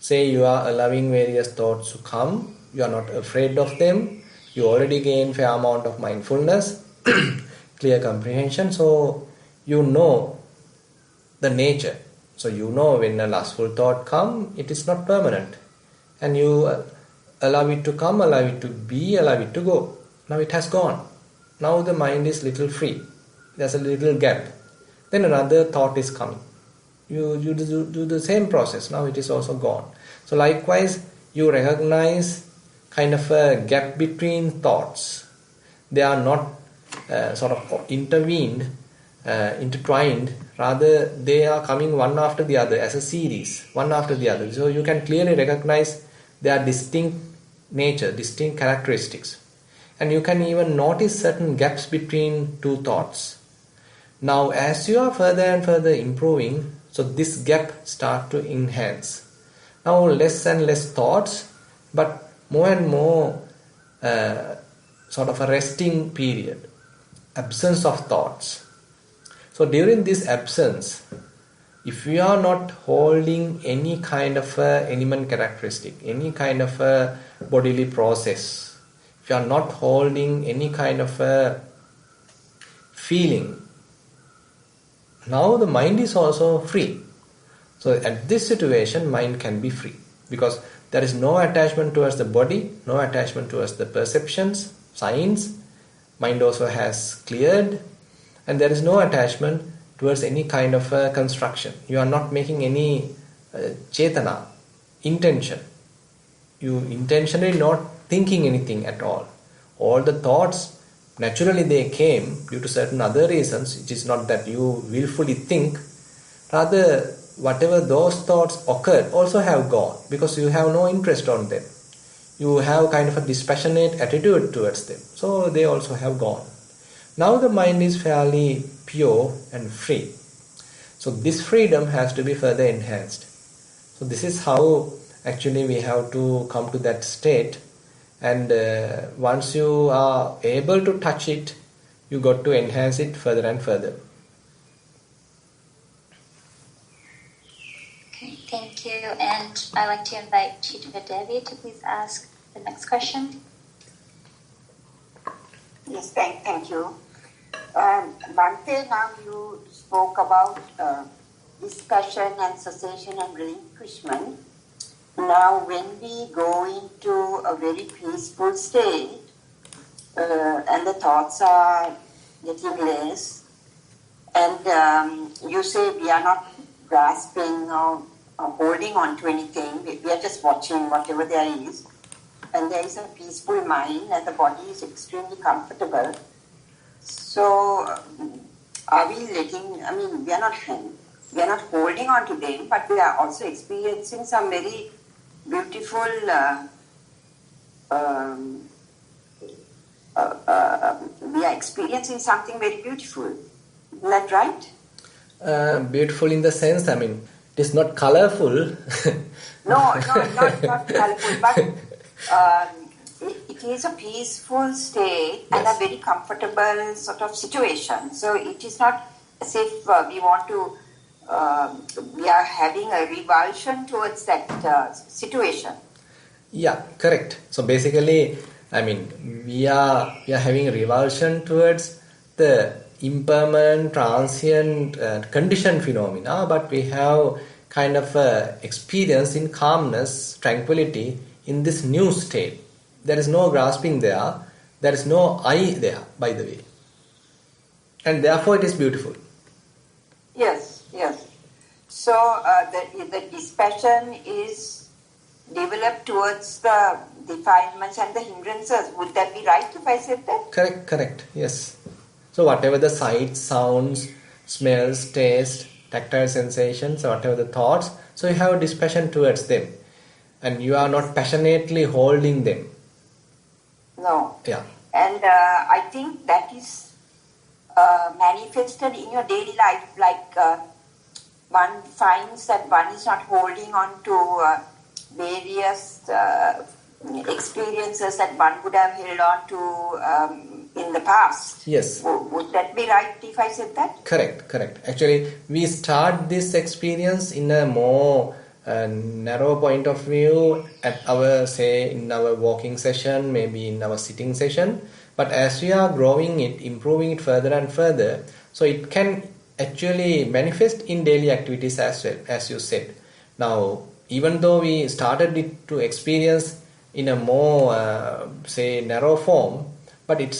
Say you are allowing various thoughts to come, you are not afraid of them, you already gain fair amount of mindfulness, clear comprehension, so you know the nature. So you know when a lustful thought comes, it is not permanent. And you allow it to come, allow it to be, allow it to go. Now it has gone. Now the mind is little free. There's a little gap. Then another thought is coming. you do the same process. Now it is also gone. So likewise, you recognize kind of a gap between thoughts. They are not sort of intertwined. Rather, they are coming one after the other as a series, one after the other. So you can clearly recognize their distinct nature, distinct characteristics. And you can even notice certain gaps between two thoughts. Now, as you are further and further improving, so this gap start to enhance. Now, less and less thoughts, but more and more sort of a resting period, absence of thoughts. So during this absence, if you are not holding any kind of a element characteristic, any kind of a bodily process, if you are not holding any kind of a feeling, now the mind is also free. So at this situation, mind can be free because there is no attachment towards the body, no attachment towards the perceptions, signs. Mind also has cleared, and there is no attachment towards any kind of construction. You are not making any chetana, intention. You intentionally not thinking anything at all. All the thoughts, naturally they came due to certain other reasons. It is not that you willfully think. Rather, whatever those thoughts occurred also have gone because you have no interest on them. You have kind of a dispassionate attitude towards them. So they also have gone. Now the mind is fairly pure and free. So this freedom has to be further enhanced. So this is how actually we have to come to that state. And once you are able to touch it, you got to enhance it further and further. Okay, thank you. And I'd like to invite Chitra Devi to please ask the next question. Yes, thank you. Bhante, now you spoke about discussion and cessation and relinquishment. Now, when we go into a very peaceful state and the thoughts are getting less, and you say we are not grasping or holding on to anything, we are just watching whatever there is, and there is a peaceful mind and the body is extremely comfortable. So, are we letting, we are not holding on to them, but we are also experiencing some very beautiful, we are experiencing something very beautiful. Is that right? Beautiful in the sense, it is not colorful. No, not colorful, but it is a peaceful state and a very comfortable sort of situation. So it is not as if we want to, we are having a revulsion towards that situation. Yeah, correct. So basically, we are having a revulsion towards the impermanent, transient, conditioned phenomena, but we have kind of experience in calmness, tranquility in this new state. There is no grasping there. There is no I there, by the way. And therefore it is beautiful. Yes. So the dispassion is developed towards the defilements and the hindrances. Would that be right if I said that? Correct. Yes. So whatever the sights, sounds, smells, taste, tactile sensations, or whatever the thoughts, so you have a dispassion towards them. And you are not passionately holding them. No. Yeah. And I think that is manifested in your daily life, like one finds that one is not holding on to various experiences that one would have held on to in the past. Yes. Would that be right if I said that? Correct. Actually, we start this experience in a more narrow point of view at in our walking session, maybe in our sitting session. But as we are growing it, improving it further and further, so it can actually manifest in daily activities as well, as you said. Now, even though we started it to experience in a more, narrow form, but it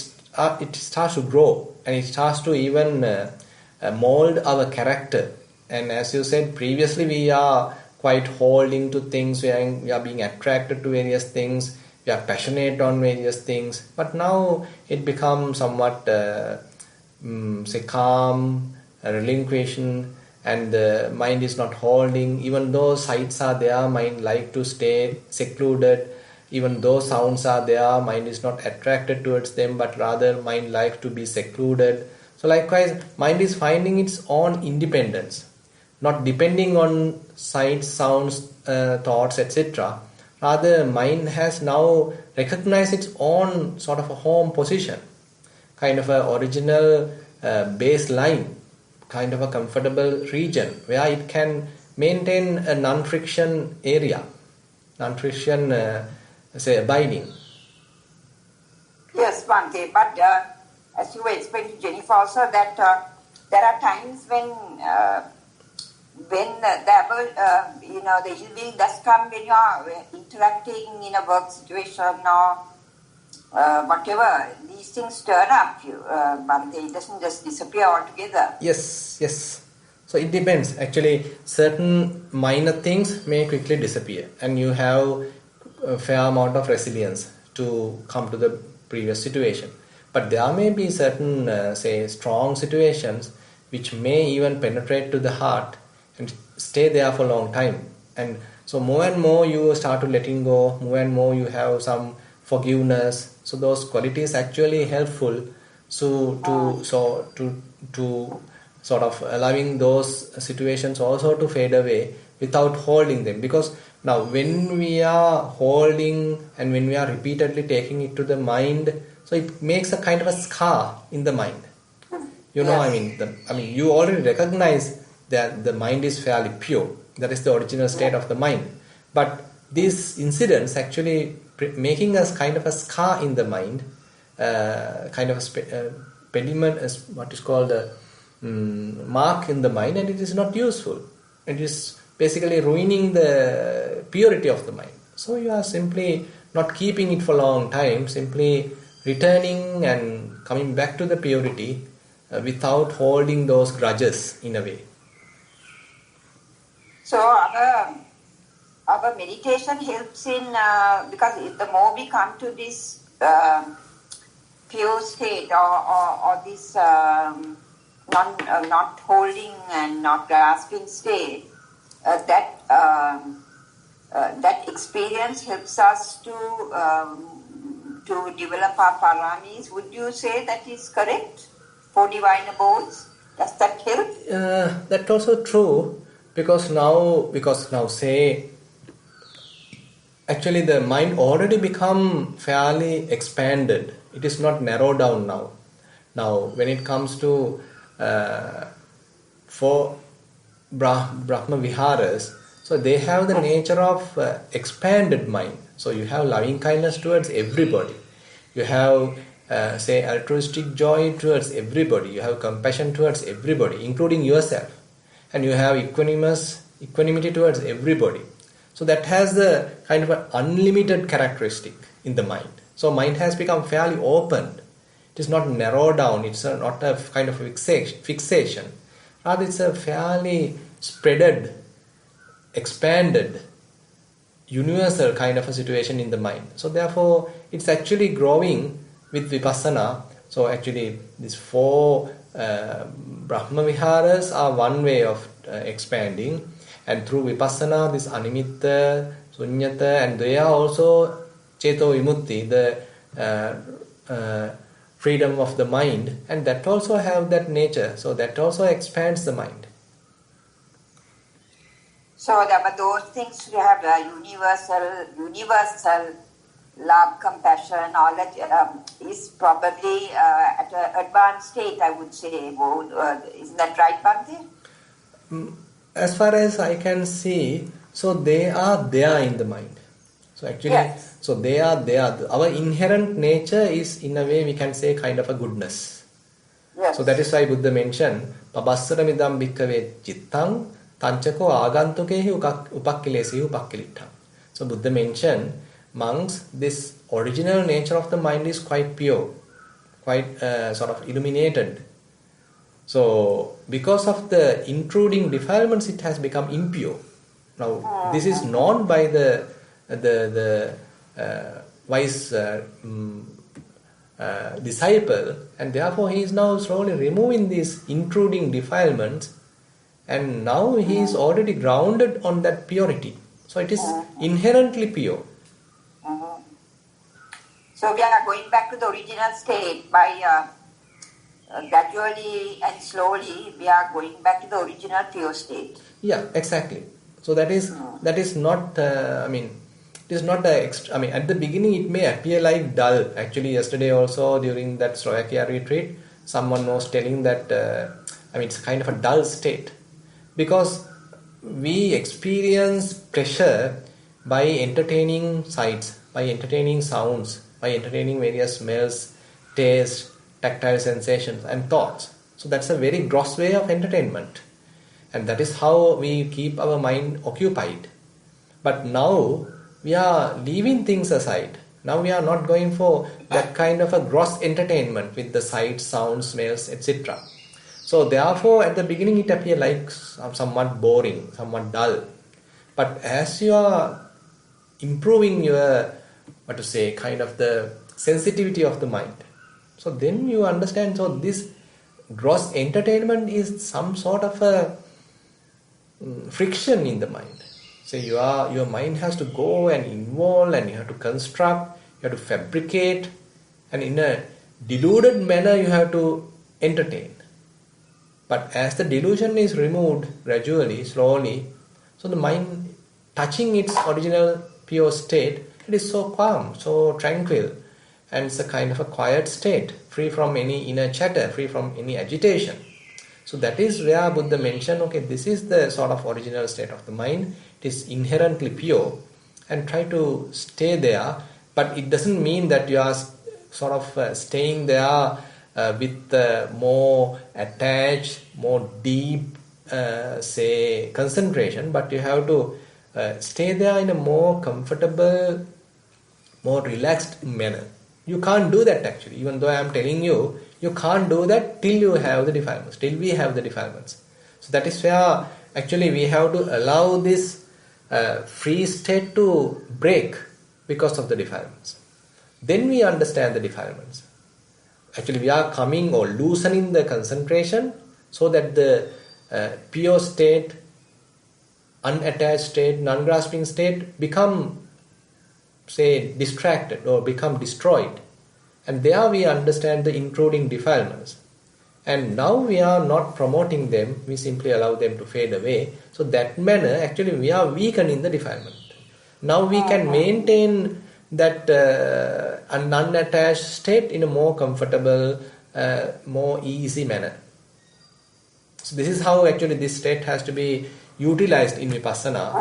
starts to grow and it starts to even mold our character And as you said previously, we are quite holding to things, we are being attracted to various things, we are passionate on various things. But now it becomes somewhat, say, calm, relinquishing, and the mind is not holding. Even though sights are there, mind like to stay secluded. Even though sounds are there, mind is not attracted towards them, but rather mind like to be secluded. So likewise, mind is finding its own independence, not depending on sights, sounds, thoughts, etc. Rather, mind has now recognized its own sort of a home position, kind of a original baseline, kind of a comfortable region where it can maintain a non-friction area, non-friction, say, abiding. Yes, Bhante, but as you were explaining to Jennifer also, that there are times when the ill will does come when you are interacting in a work situation or whatever, these things stir up you, but it doesn't just disappear altogether. Yes. So it depends. Actually, certain minor things may quickly disappear, and you have a fair amount of resilience to come to the previous situation. But there may be certain, say, strong situations which may even penetrate to the heart and stay there for a long time. And so more and more you start to letting go, more and more you have some forgiveness. So those qualities actually helpful. So to sort of allowing those situations also to fade away without holding them. Because now when we are holding and when we are repeatedly taking it to the mind, so it makes a kind of a scar in the mind. You know, Yes. I mean, you already recognize that the mind is fairly pure. That is the original state of the mind. But these incidents actually making us kind of a scar in the mind, kind of a pediment, what is called a mark in the mind, and it is not useful. It is basically ruining the purity of the mind. So you are simply not keeping it for a long time, simply returning and coming back to the purity without holding those grudges in a way. So our meditation helps in, because the more we come to this pure state or this not holding and not grasping state, that experience helps us to develop our paramis. Would you say that is correct for divine abodes? Does that help? That's also true, because now say, actually the mind already become fairly expanded. It is not narrowed down now. Now when it comes to for Brahma Viharas, so they have the nature of expanded mind. So you have loving kindness towards everybody. You have say altruistic joy towards everybody. You have compassion towards everybody, including yourself. And you have equanimity towards everybody. So that has the kind of an unlimited characteristic in the mind. So mind has become fairly opened. It is not narrowed down. It's not a kind of fixation. Rather, it's a fairly spreaded, expanded, universal kind of a situation in the mind. So therefore, it's actually growing with vipassana. So actually, these four Brahma Viharas are one way of expanding. And through vipassana, this animitta, sunyata, and they are also ceto vimutti, the freedom of the mind, and that also have that nature. So that also expands the mind. So those things we have universal love, compassion, all that is probably at an advanced state, I would say. Isn't that right, Bhante? As far as I can see, so they are there in the mind. So actually, yes. So they are there. Our inherent nature is, in a way, we can say, kind of a goodness. Yes. So that is why Buddha mentioned, Pabassaramidam bhikkhave chittang tanchako agantukehi upakkilesi upakkilittham. So Buddha mentioned, monks, this original nature of the mind is quite pure, quite sort of illuminated. So because of the intruding defilements, it has become impure. Now this is known by the wise disciple, and therefore he is now slowly removing these intruding defilements, and now he is already grounded on that purity. So it is inherently pure. So we are going back to the original state by gradually and slowly we are going back to the original pure state. Yeah, exactly. So that is not. It is not at the beginning it may appear like dull. Actually, yesterday also during that Slovakia retreat, someone was telling that it's kind of a dull state because we experience pleasure by entertaining sights, by entertaining sounds, by entertaining various smells, tastes, tactile sensations and thoughts. So that's a very gross way of entertainment, and that is how we keep our mind occupied. But now we are leaving things aside. Now we are not going for that kind of a gross entertainment with the sights, sounds, smells, etc. So therefore at the beginning it appears like somewhat boring, somewhat dull. But as you are improving your, kind of the sensitivity of the mind, so then you understand, so this gross entertainment is some sort of a friction in the mind. So your mind has to go and involve, and you have to construct, you have to fabricate, and in a deluded manner you have to entertain. But as the delusion is removed gradually, slowly, so the mind touching its original pure state, it is so calm, so tranquil, and it's a kind of a quiet state, free from any inner chatter, free from any agitation. So that is where Buddha mentioned, okay, this is the sort of original state of the mind. It is inherently pure, and try to stay there. But it doesn't mean that you are sort of staying there with more attached, more deep, concentration. But you have to stay there in a more comfortable, more relaxed manner. You can't do that actually, even though I am telling you, you can't do that till you have the defilements, till we have the defilements. So that is where actually we have to allow this free state to break because of the defilements. Then we understand the defilements. Actually we are coming or loosening the concentration so that the pure state, unattached state, non-grasping state become, say, distracted or become destroyed. And there we understand the intruding defilements. And now we are not promoting them, we simply allow them to fade away. So that manner, actually we are weakening the defilement. Now we can maintain that unattached state in a more comfortable, more easy manner. So this is how actually this state has to be utilized in Vipassana.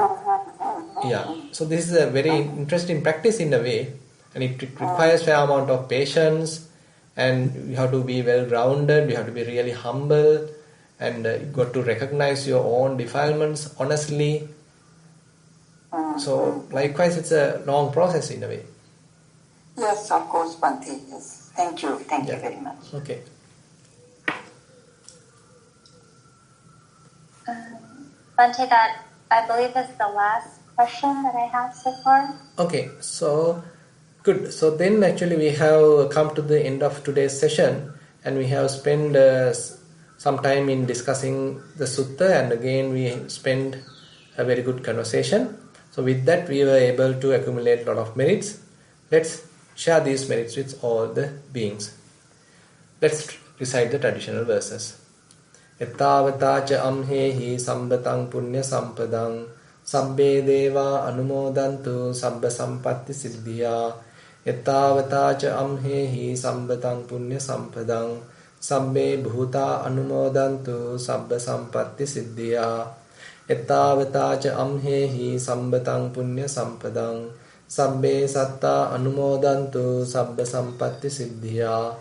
Yeah, so this is a very interesting practice in a way, and it requires a fair amount of patience, and you have to be well grounded, you have to be really humble, and you got to recognize your own defilements honestly. So likewise it's a long process in a way. Yes, of course, Bhante. Yes. Thank you very much. Okay. Bhante, that I believe is the last question that I have so far. Okay, so good. So then actually we have come to the end of today's session, and we have spent some time in discussing the Sutta, and again we spent a very good conversation. So with that we were able to accumulate a lot of merits. Let's share these merits with all the beings. Let's recite the traditional verses. Ettavata ca amhehi sambatang punya sampadang sabbe deva anumodantu sabba sampatti siddhya. Ettavata ca amhehi sambatang punya sampadang sabbe bhuta anumodantu sabba sampatti siddhya. Ettavata ca amhehi sambatang punya sampadang sabbe satta anumodantu sabba sampatti siddhya.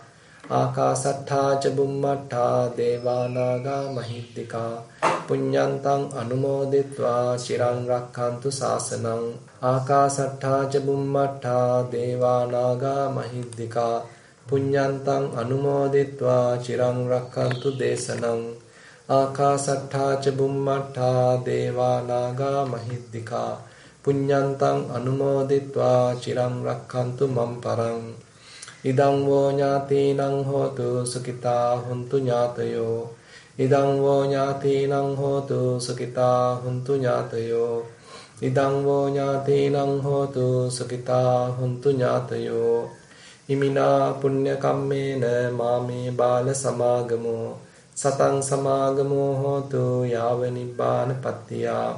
Akasattha ca bummattha devanaga mahiddika punyantang anumoditva chirang rakkantu sasanang. Akasattha ca bummattha devanaga mahiddika පුඤ්ඤන්තං අනුමෝදිත්වා චිරං රක්ඛන්තු දේශනං ආකාසට්ඨා ච බුම්මට්ඨා දේවා නාග මහිද්దికා පුඤ්ඤන්තං අනුමෝදිත්වා චිරං රක්ඛන්තු මම් පරං ඉදං වෝ ඥාතීනං හෝතු සුඛිතා හුන්තු ඥාතයෝ ඉදං වෝ ඥාතීනං හෝතු සුඛිතා හුන්තු ඥාතයෝ ඉදං වෝ ඥාතීනං හෝතු සුඛිතා හුන්තු ඥාතයෝ ඉමිනා පුඤ්ඤ කම්මේන මාමේ බාල සමාගමෝ සතං සමාගමෝ හෝතු යාව නිබ්බානපත්තියා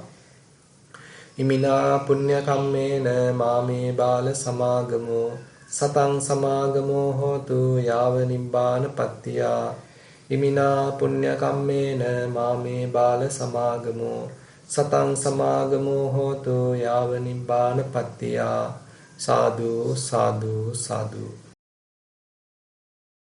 ඉමිනා පුඤ්ඤ කම්මේන මාමේ බාල සමාගමෝ සතං සමාගමෝ හෝතු යාව නිබ්බානපත්තියා ඉමිනා පුඤ්ඤ කම්මේන මාමේ බාල සමාගමෝ සතං සමාගමෝ හෝතු යාව නිබ්බානපත්තියා සාදු සාදු සාදු